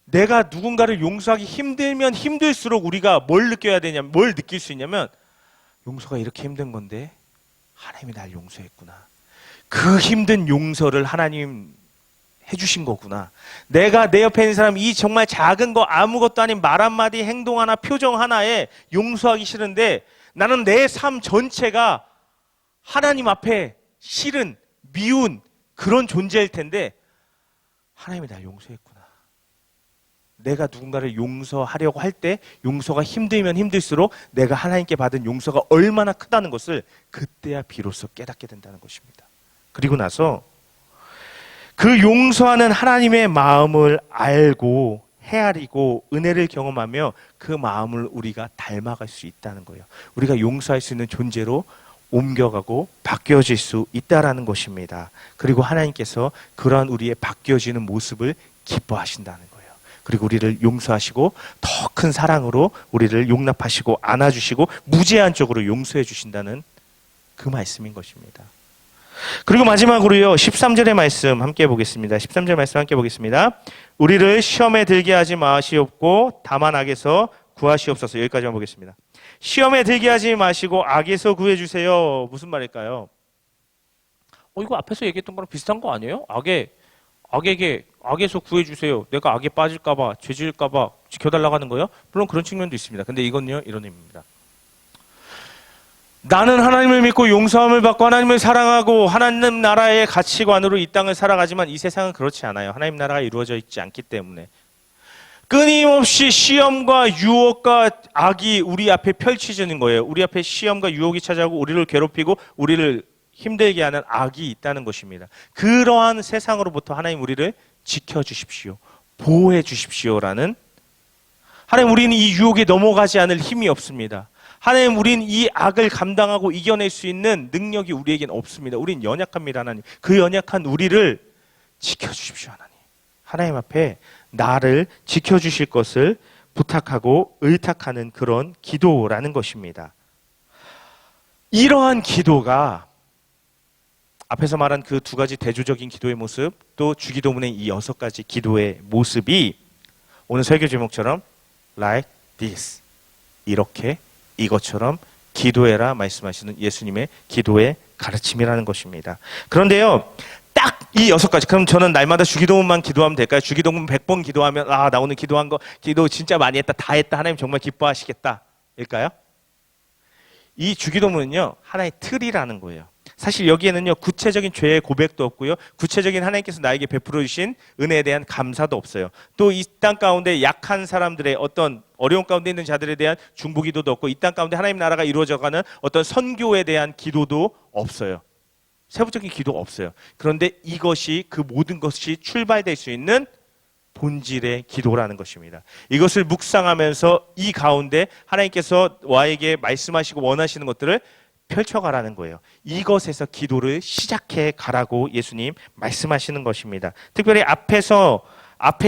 내가 누군가를 용서하기 힘들면 힘들수록 우리가 뭘 느껴야 되냐면, 뭘 느낄 수 있냐면, 용서가 이렇게 힘든 건데 하나님이 날 용서했구나. 그 힘든 용서를 하나님 해주신 거구나. 내가 내 옆에 있는 사람, 이 정말 작은 거 아무것도 아닌 말 한마디, 행동 하나, 표정 하나에 용서하기 싫은데 나는 내 삶 전체가 하나님 앞에 싫은, 미운 그런 존재일 텐데 하나님이 날 용서했구나. 내가 누군가를 용서하려고 할 때 용서가 힘들면 힘들수록 내가 하나님께 받은 용서가 얼마나 크다는 것을 그때야 비로소 깨닫게 된다는 것입니다. 그리고 나서 그 용서하는 하나님의 마음을 알고 헤아리고 은혜를 경험하며 그 마음을 우리가 닮아갈 수 있다는 거예요. 우리가 용서할 수 있는 존재로 옮겨가고 바뀌어질 수 있다라는 것입니다. 그리고 하나님께서 그러한 우리의 바뀌어지는 모습을 기뻐하신다는 거예요. 그리고 우리를 용서하시고 더 큰 사랑으로 우리를 용납하시고 안아주시고 무제한적으로 용서해 주신다는 그 말씀인 것입니다. 그리고 마지막으로요 13절의 말씀 함께 보겠습니다. 13절 말씀 함께 보겠습니다. 우리를 시험에 들게 하지 마시옵고 다만 악에서 구하시옵소서. 여기까지만 보겠습니다. 시험에 들게 하지 마시고 악에서 구해주세요. 무슨 말일까요? 이거 앞에서 얘기했던 거랑 비슷한 거 아니에요? 악에서 구해주세요. 내가 악에 빠질까봐, 죄 지을까봐 지켜달라고 하는 거예요? 물론 그런 측면도 있습니다. 근데 이건요, 이런 의미입니다. 나는 하나님을 믿고 용서함을 받고 하나님을 사랑하고 하나님 나라의 가치관으로 이 땅을 살아가지만 이 세상은 그렇지 않아요. 하나님 나라가 이루어져 있지 않기 때문에 끊임없이 시험과 유혹과 악이 우리 앞에 펼쳐지는 거예요. 우리 앞에 시험과 유혹이 찾아오고 우리를 괴롭히고 우리를 힘들게 하는 악이 있다는 것입니다. 그러한 세상으로부터 하나님 우리를 지켜주십시오. 보호해 주십시오라는, 하나님 우리는 이 유혹에 넘어가지 않을 힘이 없습니다. 하나님 우리는 이 악을 감당하고 이겨낼 수 있는 능력이 우리에게는 없습니다. 우리는 연약합니다. 하나님 그 연약한 우리를 지켜주십시오. 하나님 앞에 나를 지켜주실 것을 부탁하고 의탁하는 그런 기도라는 것입니다. 이러한 기도가 앞에서 말한 그 두 가지 대조적인 기도의 모습, 또 주기도문의 이 6가지 기도의 모습이 오늘 설교 제목처럼 like this, 이렇게 이것처럼 기도해라 말씀하시는 예수님의 기도의 가르침이라는 것입니다. 그런데요, 딱 이 6가지, 그럼 저는 날마다 주기도문만 기도하면 될까요? 주기도문 100번 기도하면 나 오늘 기도한 거 기도 진짜 많이 했다, 다 했다, 하나님 정말 기뻐하시겠다 일까요? 이 주기도문은요, 하나의 틀이라는 거예요. 사실 여기에는요, 구체적인 죄의 고백도 없고요, 구체적인 하나님께서 나에게 베풀어 주신 은혜에 대한 감사도 없어요. 또 이 땅 가운데 약한 사람들의 어떤 어려운 가운데 있는 자들에 대한 중보기도도 없고, 이 땅 가운데 하나님 나라가 이루어져가는 어떤 선교에 대한 기도도 없어요. 세부적인 기도 없어요. 그런데 이것이, 그 모든 것이 출발될 수 있는 본질의 기도라는 것입니다. 이것을 묵상하면서 이 가운데 하나님께서 와에게 말씀하시고 원하시는 것들을 펼쳐가라는 거예요. 이것에서 기도를 시작해 가라고 예수님 말씀하시는 것입니다. 특별히 앞에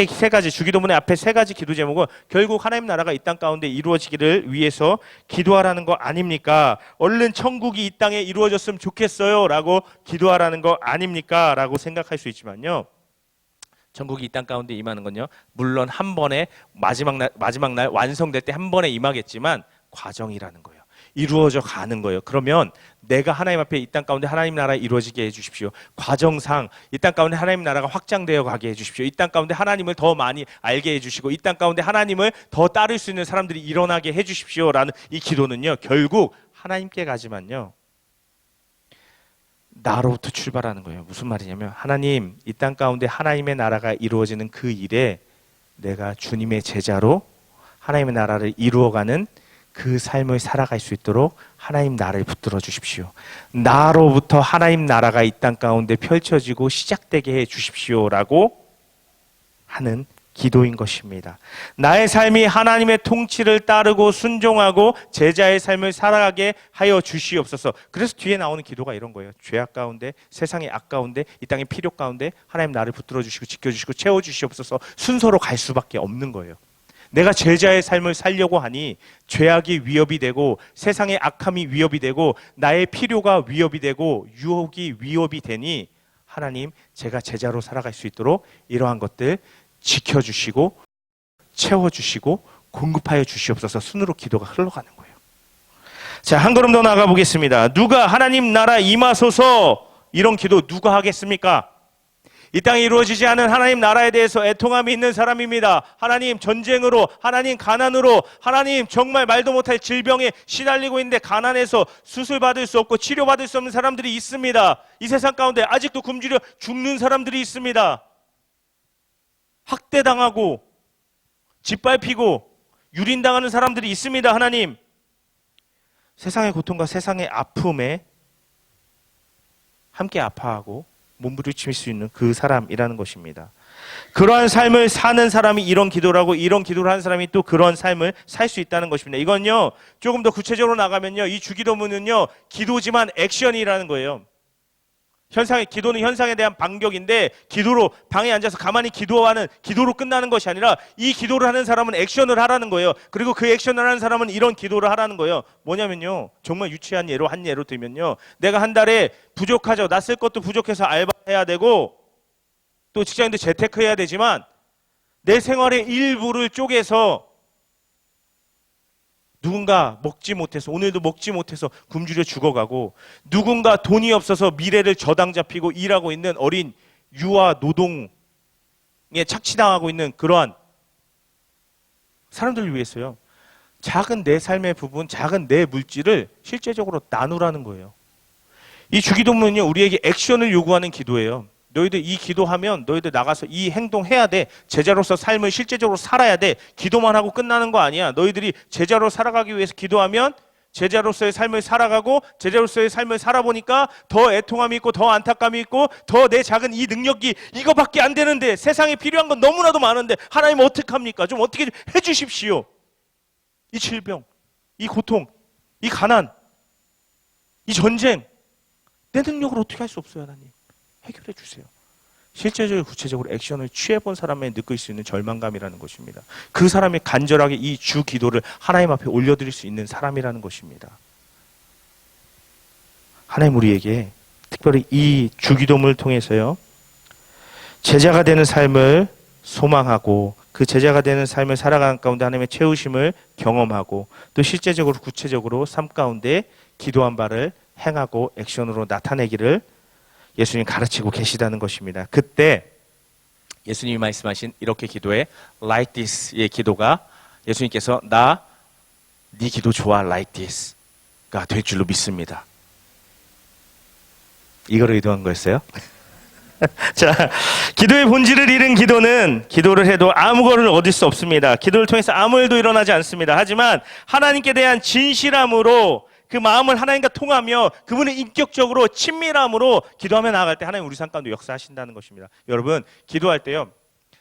3가지, 주기도문의 앞에 3가지 기도 제목은 결국 하나님 나라가 이 땅 가운데 이루어지기를 위해서 기도하라는 거 아닙니까? 얼른 천국이 이 땅에 이루어졌으면 좋겠어요 라고 기도하라는 거 아닙니까? 라고 생각할 수 있지만요, 천국이 이 땅 가운데 임하는 건요, 물론 한 번에 마지막 날 완성될 때 한 번에 임하겠지만 과정이라는 거예요. 이루어져 가는 거예요. 그러면 내가 하나님 앞에 이 땅 가운데 하나님 나라 이루어지게 해주십시오. 과정상 이 땅 가운데 하나님 나라가 확장되어 가게 해주십시오. 이 땅 가운데 하나님을 더 많이 알게 해주시고, 이 땅 가운데 하나님을 더 따를 수 있는 사람들이 일어나게 해주십시오 라는 이 기도는요, 결국 하나님께 가지만요, 나로부터 출발하는 거예요. 무슨 말이냐면, 하나님, 이 땅 가운데 하나님의 나라가 이루어지는 그 일에 내가 주님의 제자로 하나님의 나라를 이루어가는 그 삶을 살아갈 수 있도록 하나님 나를 붙들어 주십시오. 나로부터 하나님 나라가 이 땅 가운데 펼쳐지고 시작되게 해 주십시오라고 하는 기도인 것입니다. 나의 삶이 하나님의 통치를 따르고 순종하고 제자의 삶을 살아가게 하여 주시옵소서. 그래서 뒤에 나오는 기도가 이런 거예요. 죄악 가운데, 세상의 악 가운데, 이 땅의 필요 가운데 하나님 나를 붙들어 주시고 지켜주시고 채워주시옵소서. 순서로 갈 수밖에 없는 거예요. 내가 제자의 삶을 살려고 하니 죄악이 위협이 되고, 세상의 악함이 위협이 되고, 나의 필요가 위협이 되고, 유혹이 위협이 되니 하나님, 제가 제자로 살아갈 수 있도록 이러한 것들 지켜주시고 채워주시고 공급하여 주시옵소서. 순으로 기도가 흘러가는 거예요. 자, 한 걸음 더 나가 보겠습니다. 누가 하나님 나라 임하소서, 이런 기도 누가 하겠습니까? 이 땅에 이루어지지 않은 하나님 나라에 대해서 애통함이 있는 사람입니다. 하나님, 전쟁으로, 하나님 가난으로, 하나님 정말 말도 못할 질병에 시달리고 있는데 가난해서 수술받을 수 없고 치료받을 수 없는 사람들이 있습니다. 이 세상 가운데 아직도 굶주려 죽는 사람들이 있습니다. 학대당하고 짓밟히고 유린당하는 사람들이 있습니다. 하나님, 세상의 고통과 세상의 아픔에 함께 아파하고 몸부림칠 수 있는 그 사람이라는 것입니다. 그러한 삶을 사는 사람이 이런 기도를 하고, 이런 기도를 하는 사람이 또 그런 삶을 살 수 있다는 것입니다. 이건요, 조금 더 구체적으로 나가면요, 이 주기도문은요, 기도지만 액션이라는 거예요. 기도는 현상에 대한 반격인데, 기도로 방에 앉아서 가만히 기도하는, 기도로 끝나는 것이 아니라 이 기도를 하는 사람은 액션을 하라는 거예요. 그리고 그 액션을 하는 사람은 이런 기도를 하라는 거예요. 뭐냐면요, 정말 유치한 예로 한 예로 들면요, 내가 한 달에 부족하죠. 나 쓸 것도 부족해서 알바해야 되고 또 직장인도 재테크해야 되지만, 내 생활의 일부를 쪼개서 누군가 먹지 못해서, 오늘도 먹지 못해서 굶주려 죽어가고, 누군가 돈이 없어서 미래를 저당 잡히고 일하고 있는 어린 유아 노동에 착취당하고 있는 그러한 사람들을 위해서요, 작은 내 삶의 부분, 작은 내 물질을 실제적으로 나누라는 거예요. 이 주기도문은요, 우리에게 액션을 요구하는 기도예요. 너희들 이 기도하면 너희들 나가서 이 행동해야 돼. 제자로서 삶을 실제적으로 살아야 돼. 기도만 하고 끝나는 거 아니야. 너희들이 제자로 살아가기 위해서 기도하면 제자로서의 삶을 살아가고, 제자로서의 삶을 살아보니까 더 애통함이 있고 더 안타까움이 있고 더 내 작은 이 능력이 이거밖에 안 되는데, 세상에 필요한 건 너무나도 많은데 하나님 어떡합니까? 좀 어떻게 해주십시오. 이 질병, 이 고통, 이 가난, 이 전쟁, 내 능력으로 어떻게 할 수 없어요. 하나님, 해결해 주세요. 실제적으로 구체적으로 액션을 취해본 사람이 느낄 수 있는 절망감이라는 것입니다. 그 사람이 간절하게 이 주 기도를 하나님 앞에 올려드릴 수 있는 사람이라는 것입니다. 하나님 우리에게 특별히 이 주 기도문을 통해서요, 제자가 되는 삶을 소망하고 그 제자가 되는 삶을 살아가는 가운데 하나님의 채우심을 경험하고 또 실제적으로 구체적으로 삶 가운데 기도한 바를 행하고 액션으로 나타내기를 예수님 가르치고 계시다는 것입니다. 그때 예수님이 말씀하신 이렇게 기도해 like this의 기도가 예수님께서 네 기도 좋아 like this가 될 줄로 믿습니다. 이거를 의도한 거였어요? 자, 기도의 본질을 잃은 기도는 기도를 해도 아무거를 얻을 수 없습니다. 기도를 통해서 아무 일도 일어나지 않습니다. 하지만 하나님께 대한 진실함으로 그 마음을 하나님과 통하며 그분의 인격적으로 친밀함으로 기도하며 나아갈 때 하나님 우리 삶 가운데 역사하신다는 것입니다. 여러분, 기도할 때요,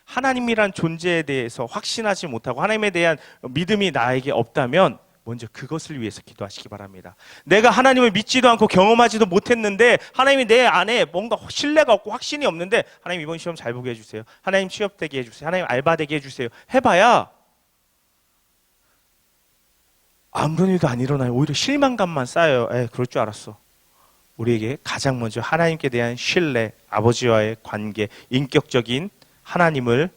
하나님이란 존재에 대해서 확신하지 못하고 하나님에 대한 믿음이 나에게 없다면 먼저 그것을 위해서 기도하시기 바랍니다. 내가 하나님을 믿지도 않고 경험하지도 못했는데 하나님이 내 안에 뭔가 신뢰가 없고 확신이 없는데 하나님 이번 시험 잘 보게 해주세요. 하나님 취업 되게 해주세요. 하나님 알바 되게 해주세요. 해봐야 아무런 일도 안 일어나요. 오히려 실망감만 쌓여요. 그럴 줄 알았어. 우리에게 가장 먼저 하나님께 대한 신뢰, 아버지와의 관계, 인격적인 하나님을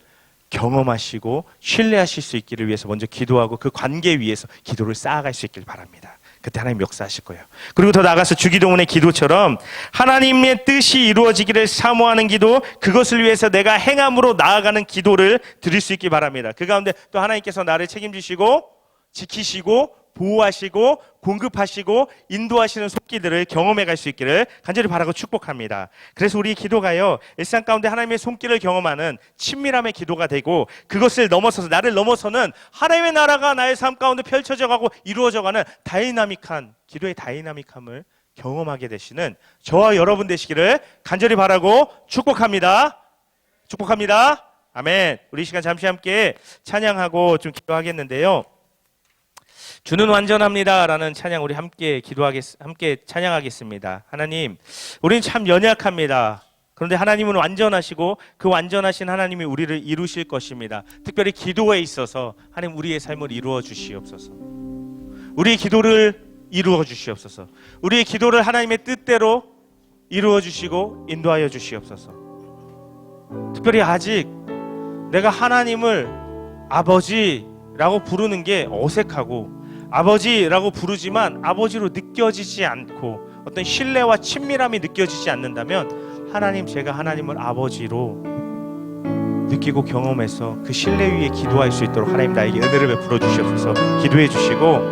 경험하시고 신뢰하실 수 있기를 위해서 먼저 기도하고 그 관계 위에서 기도를 쌓아갈 수 있길 바랍니다. 그때 하나님 역사하실 거예요. 그리고 더 나아가서 주기도문의 기도처럼 하나님의 뜻이 이루어지기를 사모하는 기도, 그것을 위해서 내가 행함으로 나아가는 기도를 드릴 수 있길 바랍니다. 그 가운데 또 하나님께서 나를 책임지시고 지키시고 보호하시고 공급하시고 인도하시는 손길들을 경험해 갈 수 있기를 간절히 바라고 축복합니다. 그래서 우리 기도가요, 일상 가운데 하나님의 손길을 경험하는 친밀함의 기도가 되고 그것을 넘어서서 나를 넘어서는 하나님의 나라가 나의 삶 가운데 펼쳐져 가고 이루어져 가는 다이나믹한 기도의 다이나믹함을 경험하게 되시는 저와 여러분 되시기를 간절히 바라고 축복합니다. 축복합니다. 아멘. 우리 이 시간 잠시 함께 찬양하고 좀 기도하겠는데요. 주는 완전합니다라는 찬양 우리 함께 함께 찬양하겠습니다. 하나님, 우리는 참 연약합니다. 그런데 하나님은 완전하시고 그 완전하신 하나님이 우리를 이루실 것입니다. 특별히 기도에 있어서 하나님 우리의 삶을 이루어 주시옵소서. 우리의 기도를 이루어 주시옵소서. 우리의 기도를 하나님의 뜻대로 이루어 주시고 인도하여 주시옵소서. 특별히 아직 내가 하나님을 아버지라고 부르는 게 어색하고 아버지라고 부르지만 아버지로 느껴지지 않고 어떤 신뢰와 친밀함이 느껴지지 않는다면 하나님, 제가 하나님을 아버지로 느끼고 경험해서 그 신뢰 위에 기도할 수 있도록 하나님 나에게 은혜를 베풀어 주시옵소서. 기도해 주시고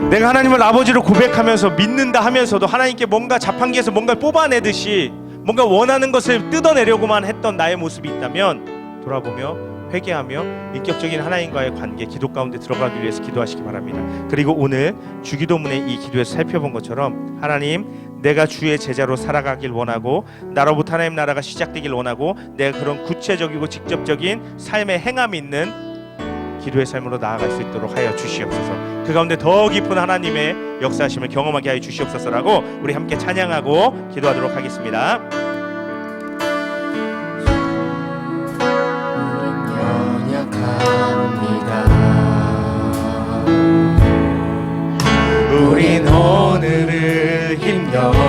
내가 하나님을 아버지로 고백하면서 믿는다 하면서도 하나님께 뭔가 자판기에서 뭔가를 뽑아내듯이 뭔가 원하는 것을 뜯어내려고만 했던 나의 모습이 있다면 돌아보며 회개하며 인격적인 하나님과의 관계, 기도 가운데 들어가기 위해서 기도하시기 바랍니다. 그리고 오늘 주기도문의 이 기도에서 살펴본 것처럼 하나님, 내가 주의 제자로 살아가길 원하고 나로부터 하나님 나라가 시작되길 원하고 내가 그런 구체적이고 직접적인 삶의 행함이 있는 기도의 삶으로 나아갈 수 있도록 하여 주시옵소서. 그 가운데 더 깊은 하나님의 역사하심을 경험하게 하여 주시옵소서라고 우리 함께 찬양하고 기도하도록 하겠습니다. 우린 오늘을 힘겨워합니다.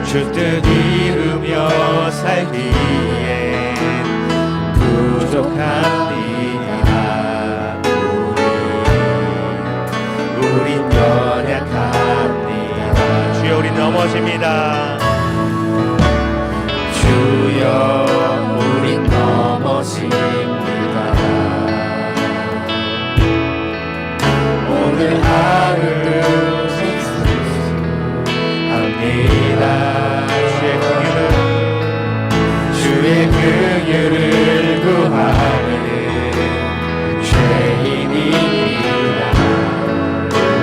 주 뜻 이루며 살기엔 부족합니다. 우린 연약합니다. 주여, 우린 넘어집니다. 주여, 우린 넘어집니다. 오늘 하루 합니다. 주의 긍휼을 구하는 죄인입니다.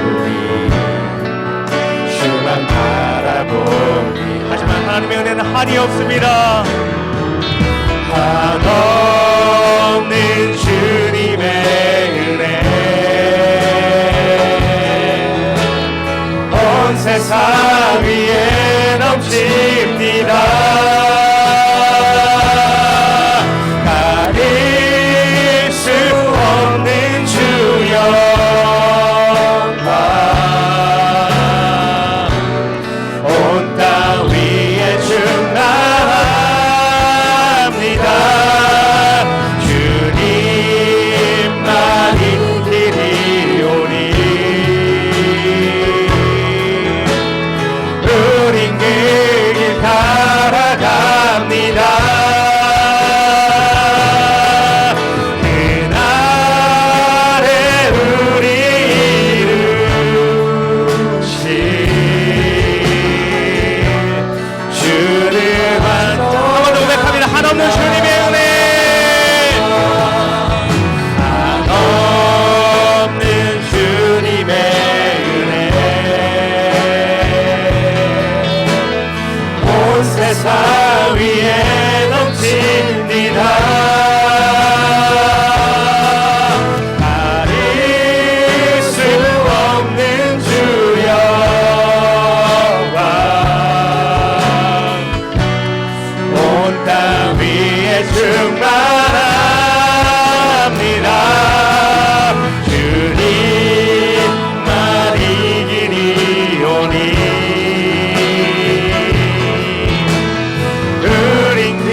우리 주만 바라봅니다. 하지만 하나님의 은혜는 한이 없습니다. 한없는 주님의 은혜 온 세상 위에 넘칩니다. 가릴 수 없는 주 영광 온 땅 위에 충만합니다. 주님만이 길이 오니 우린 그 길 따라갑니다. 그날에 우리 이루신 주를 한번 고백합니다. 한없는 주님의 은혜, 한없는 주님의 은혜, 온 세상 위에 넘칩니다. 가릴 수 없는 주 영광 온 땅 위에 충만합니다. 주님만이 길이 오니 우린 그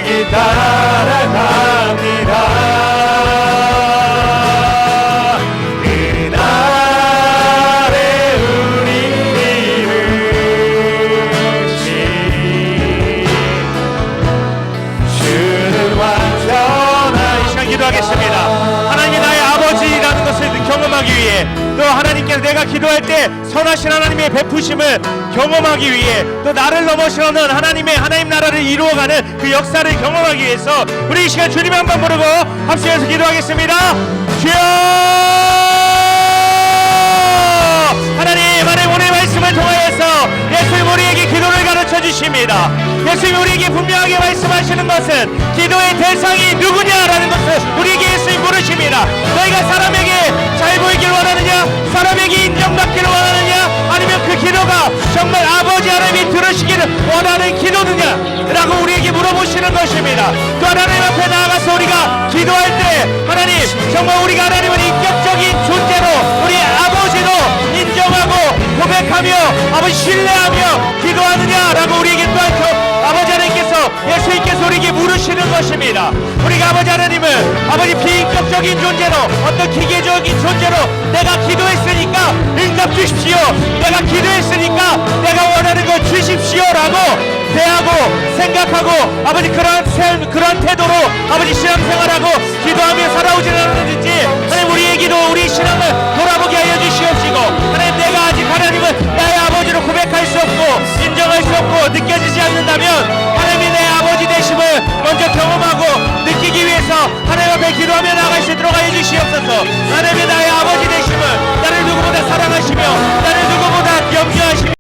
길 따라갑니다. 그날에 우리 이루신 주는 완전한 이 시간 기도하겠습니다. 하나님이 나의 아버지라는 것을 경험하기 위해, 또 하나님께서 내가 기도할 때 선하신 하나님의 베푸심을 경험하기 위해, 또 나를 넘어서는 하나님 나라를 이루어가는 그 역사를 경험하기 위해서 우리 이 시간 주님 한 번 부르고 합심해서 기도하겠습니다. 주여! 하나님 오늘 말씀을 통하여서 예수님 우리에게 기도를 가르쳐 주십니다. 예수님 우리에게 분명하게 말씀하시는 것은 기도의 대상이 누구냐라는 것을 우리에게 예수님 물으십니다. 너희가 사람에게 잘 보이길 원하느냐, 사람에게 인정받기를 원하느냐, 아니면 그 기도가 정말 아버지 하나님이 들으시기를 원하는 기도느냐 라고 우리에게 물어보시는 것입니다. 또 하나님 앞에 나아가서 우리가 기도할 때 하나님 정말 우리가 하나님을 인격적인 존재로 우리 아버지로 인정하고 고백하며 아버지 신뢰하며 기도하느냐라고 우리에게 또한 아버지 하나님께서 예수님께서 우리에게 물으시는 것입니다. 우리가 아버지 하나님을 아버지 비인격적인 존재로, 어떤 기계적인 존재로 내가 기도했으니까 응답 주십시오, 내가 기도했으니까 내가 원하는 걸 주십시오라고 대하고 생각하고 아버지 그런 태도로 아버지 신앙생활하고 기도하며 살아오지는 않는지 하나님 우리의 기도, 우리 신앙을 돌아보게 하여 주시옵시고, 하나님 내가 아직 하나님을 나의 아버지로 고백할 수 없고 인정할 수 없고 느껴지지 않는다면 하나님이 내 아버지 되심을 먼저 경험하고 느끼기 위해서 하나님 앞에 기도하며 나아갈 수 있도록 하여 주시옵소서. 하나님이 나의 아버지 되심을, 나를 누구보다 사랑하시며 나를 누구보다 염려하시며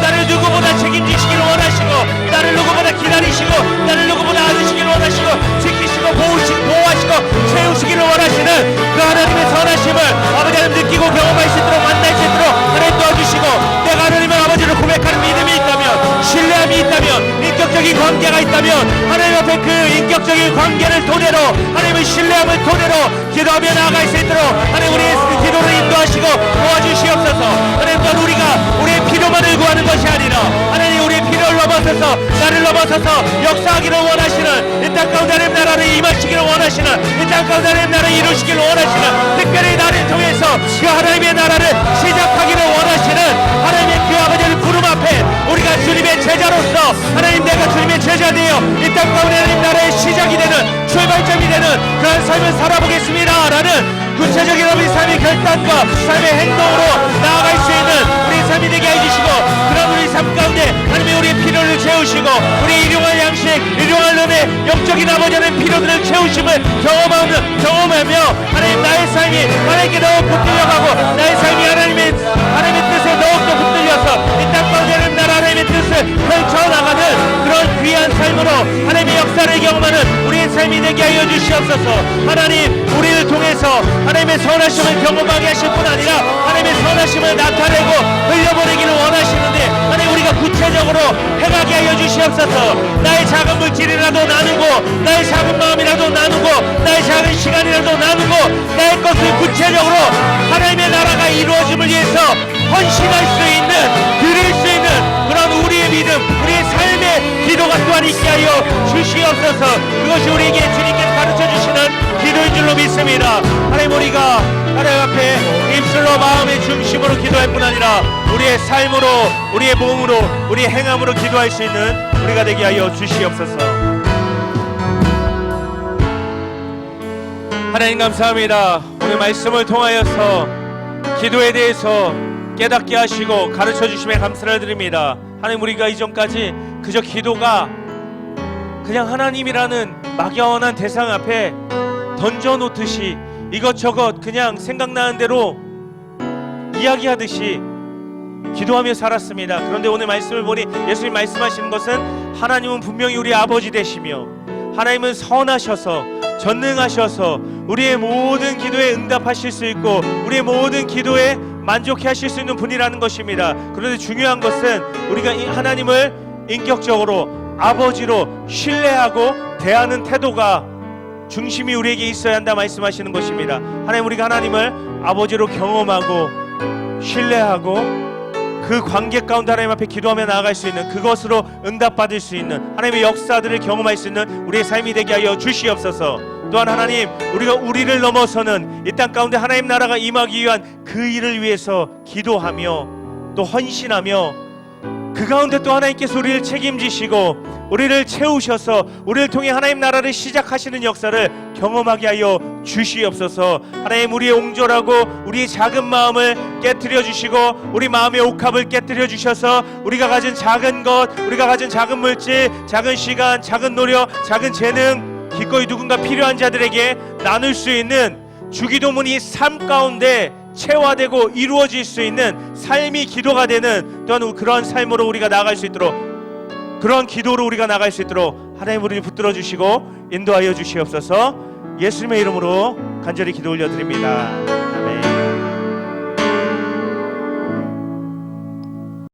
나를 누구보다 책임지시기를 원하시고, 나를 누구보다 기다리시고, 나를 누구보다 안으시기를 원하시고, 지키시고 보호하시고 채우시기를 원하시는 그 하나님의 선하심을 아버지 하나님 느끼고 경험할 수 있도록, 만날 수 있도록 하나님 도와주시고, 내가 하나님의 아버지를 고백하는 믿음이 있다면, 신뢰함이 있다면, 인격적인 관계가 있다면 하나님 앞에 그 인격적인 관계를 토대로, 하나님의 신뢰함을 토대로 기도하며 나아갈 수 있도록 하나님 우리의 기도를 인도하시고 도와주시옵소서. 하나님 또한 우리가 우리의 필요만을 구하는 것이 아니라 하나님 우리의 필요를 넘어서서 나를 넘어서서 역사하기를 원하시는 이 땅 가운데 하나님 나라를 임하시기를 원하시는, 이 땅 가운데 하나님 나라를 이루시기를 원하시는, 특별히 나를 통해서 그 하나님의 나라를 시작하기를 원하시는 하나님의 그 아버지의 부름 앞에 우리가 주님의 제자로서 하나님 내가 주님의 제자 되어 이 땅 가운데 하나님 나라의 시작이 되는, 출발점이 되는 그런 삶을 살아보겠습니다 라는 구체적인 우리 삶의 결단과 삶의 행동으로 나아갈 수 있는 우리 삶이 되게 해주시고, 그런 우리 삶 가운데 하나님이 우리의 필요를 채우시고 우리 일용할 양식, 일용할 은혜, 영적인 아버지 하나님 필요들을 채우심을 경험하며 하나님 나의 삶이 하나님께 더욱 붙들려가고, 나의 삶이 하나님의 뜻에 더욱더 붙들려서 이 땅 가운데 하나님 나라 하나님의 뜻을 펼쳐나가는 그런 귀한 삶으로 하나님의 역사를 경험하는 우리의 삶이 되게 하여 주시옵소서. 하나님 우리를 통해서 하나님의 선하심을 경험하게 하실 뿐 아니라 하나님의 선하심을 말씀을 나타내고 흘려보내기를 원하시는데 하나님 우리가 구체적으로 행하게 하여 주시옵소서. 나의 작은 물질이라도 나누고 나의 작은 마음이라도 나누고 나의 작은 시간이라도 나누고 나의 것을 구체적으로 하나님의 나라가 이루어짐을 위해서 헌신할 수 있는 드릴 수 있는 그런 우리의 믿음 우리의 삶의 기도가 또한 있게 하여 주시옵소서. 그것이 우리에게 주님께서 가르쳐 주시는 기도인 줄로 믿습니다. 하나님 우리가 하나님 앞에 입술로 마음의 중심으로 기도할 뿐 아니라 우리의 삶으로 우리의 몸으로 우리의 행함으로 기도할 수 있는 우리가 되게 하여 주시옵소서. 하나님 감사합니다. 오늘 말씀을 통하여서 기도에 대해서 깨닫게 하시고 가르쳐 주심에 감사를 드립니다. 하나님 우리가 이전까지 그저 기도가 그냥 하나님이라는 막연한 대상 앞에 던져놓듯이 이것저것 그냥 생각나는 대로 이야기하듯이 기도하며 살았습니다. 그런데 오늘 말씀을 보니 예수님 말씀하시는 것은 하나님은 분명히 우리 아버지 되시며 하나님은 선하셔서 전능하셔서 우리의 모든 기도에 응답하실 수 있고 우리의 모든 기도에 만족해 하실 수 있는 분이라는 것입니다. 그런데 중요한 것은 우리가 이 하나님을 인격적으로 아버지로 신뢰하고 대하는 태도가 중심이 우리에게 있어야 한다 말씀하시는 것입니다. 하나님 우리가 하나님을 아버지로 경험하고 신뢰하고 그 관계 가운데 하나님 앞에 기도하며 나아갈 수 있는 그것으로 응답받을 수 있는 하나님의 역사들을 경험할 수 있는 우리의 삶이 되게 하여 주시옵소서. 또한 하나님 우리가 우리를 넘어서는 이 땅 가운데 하나님 나라가 임하기 위한 그 일을 위해서 기도하며 또 헌신하며 그 가운데 또 하나님께서 우리를 책임지시고 우리를 채우셔서 우리를 통해 하나님 나라를 시작하시는 역사를 경험하게 하여 주시옵소서. 하나님 우리의 옹졸하고 우리의 작은 마음을 깨트려 주시고 우리 마음의 옥합을 깨트려 주셔서 우리가 가진 작은 것 우리가 가진 작은 물질 작은 시간 작은 노력 작은 재능 기꺼이 누군가 필요한 자들에게 나눌 수 있는 주기도문이 삶 가운데 체화되고 이루어질 수 있는 삶이 기도가 되는 또한 그런 삶으로 우리가 나아갈 수 있도록 그런 기도로 우리가 나갈 수 있도록 하나님 우리를 붙들어 주시고 인도하여 주시옵소서. 예수님의 이름으로 간절히 기도 올려드립니다.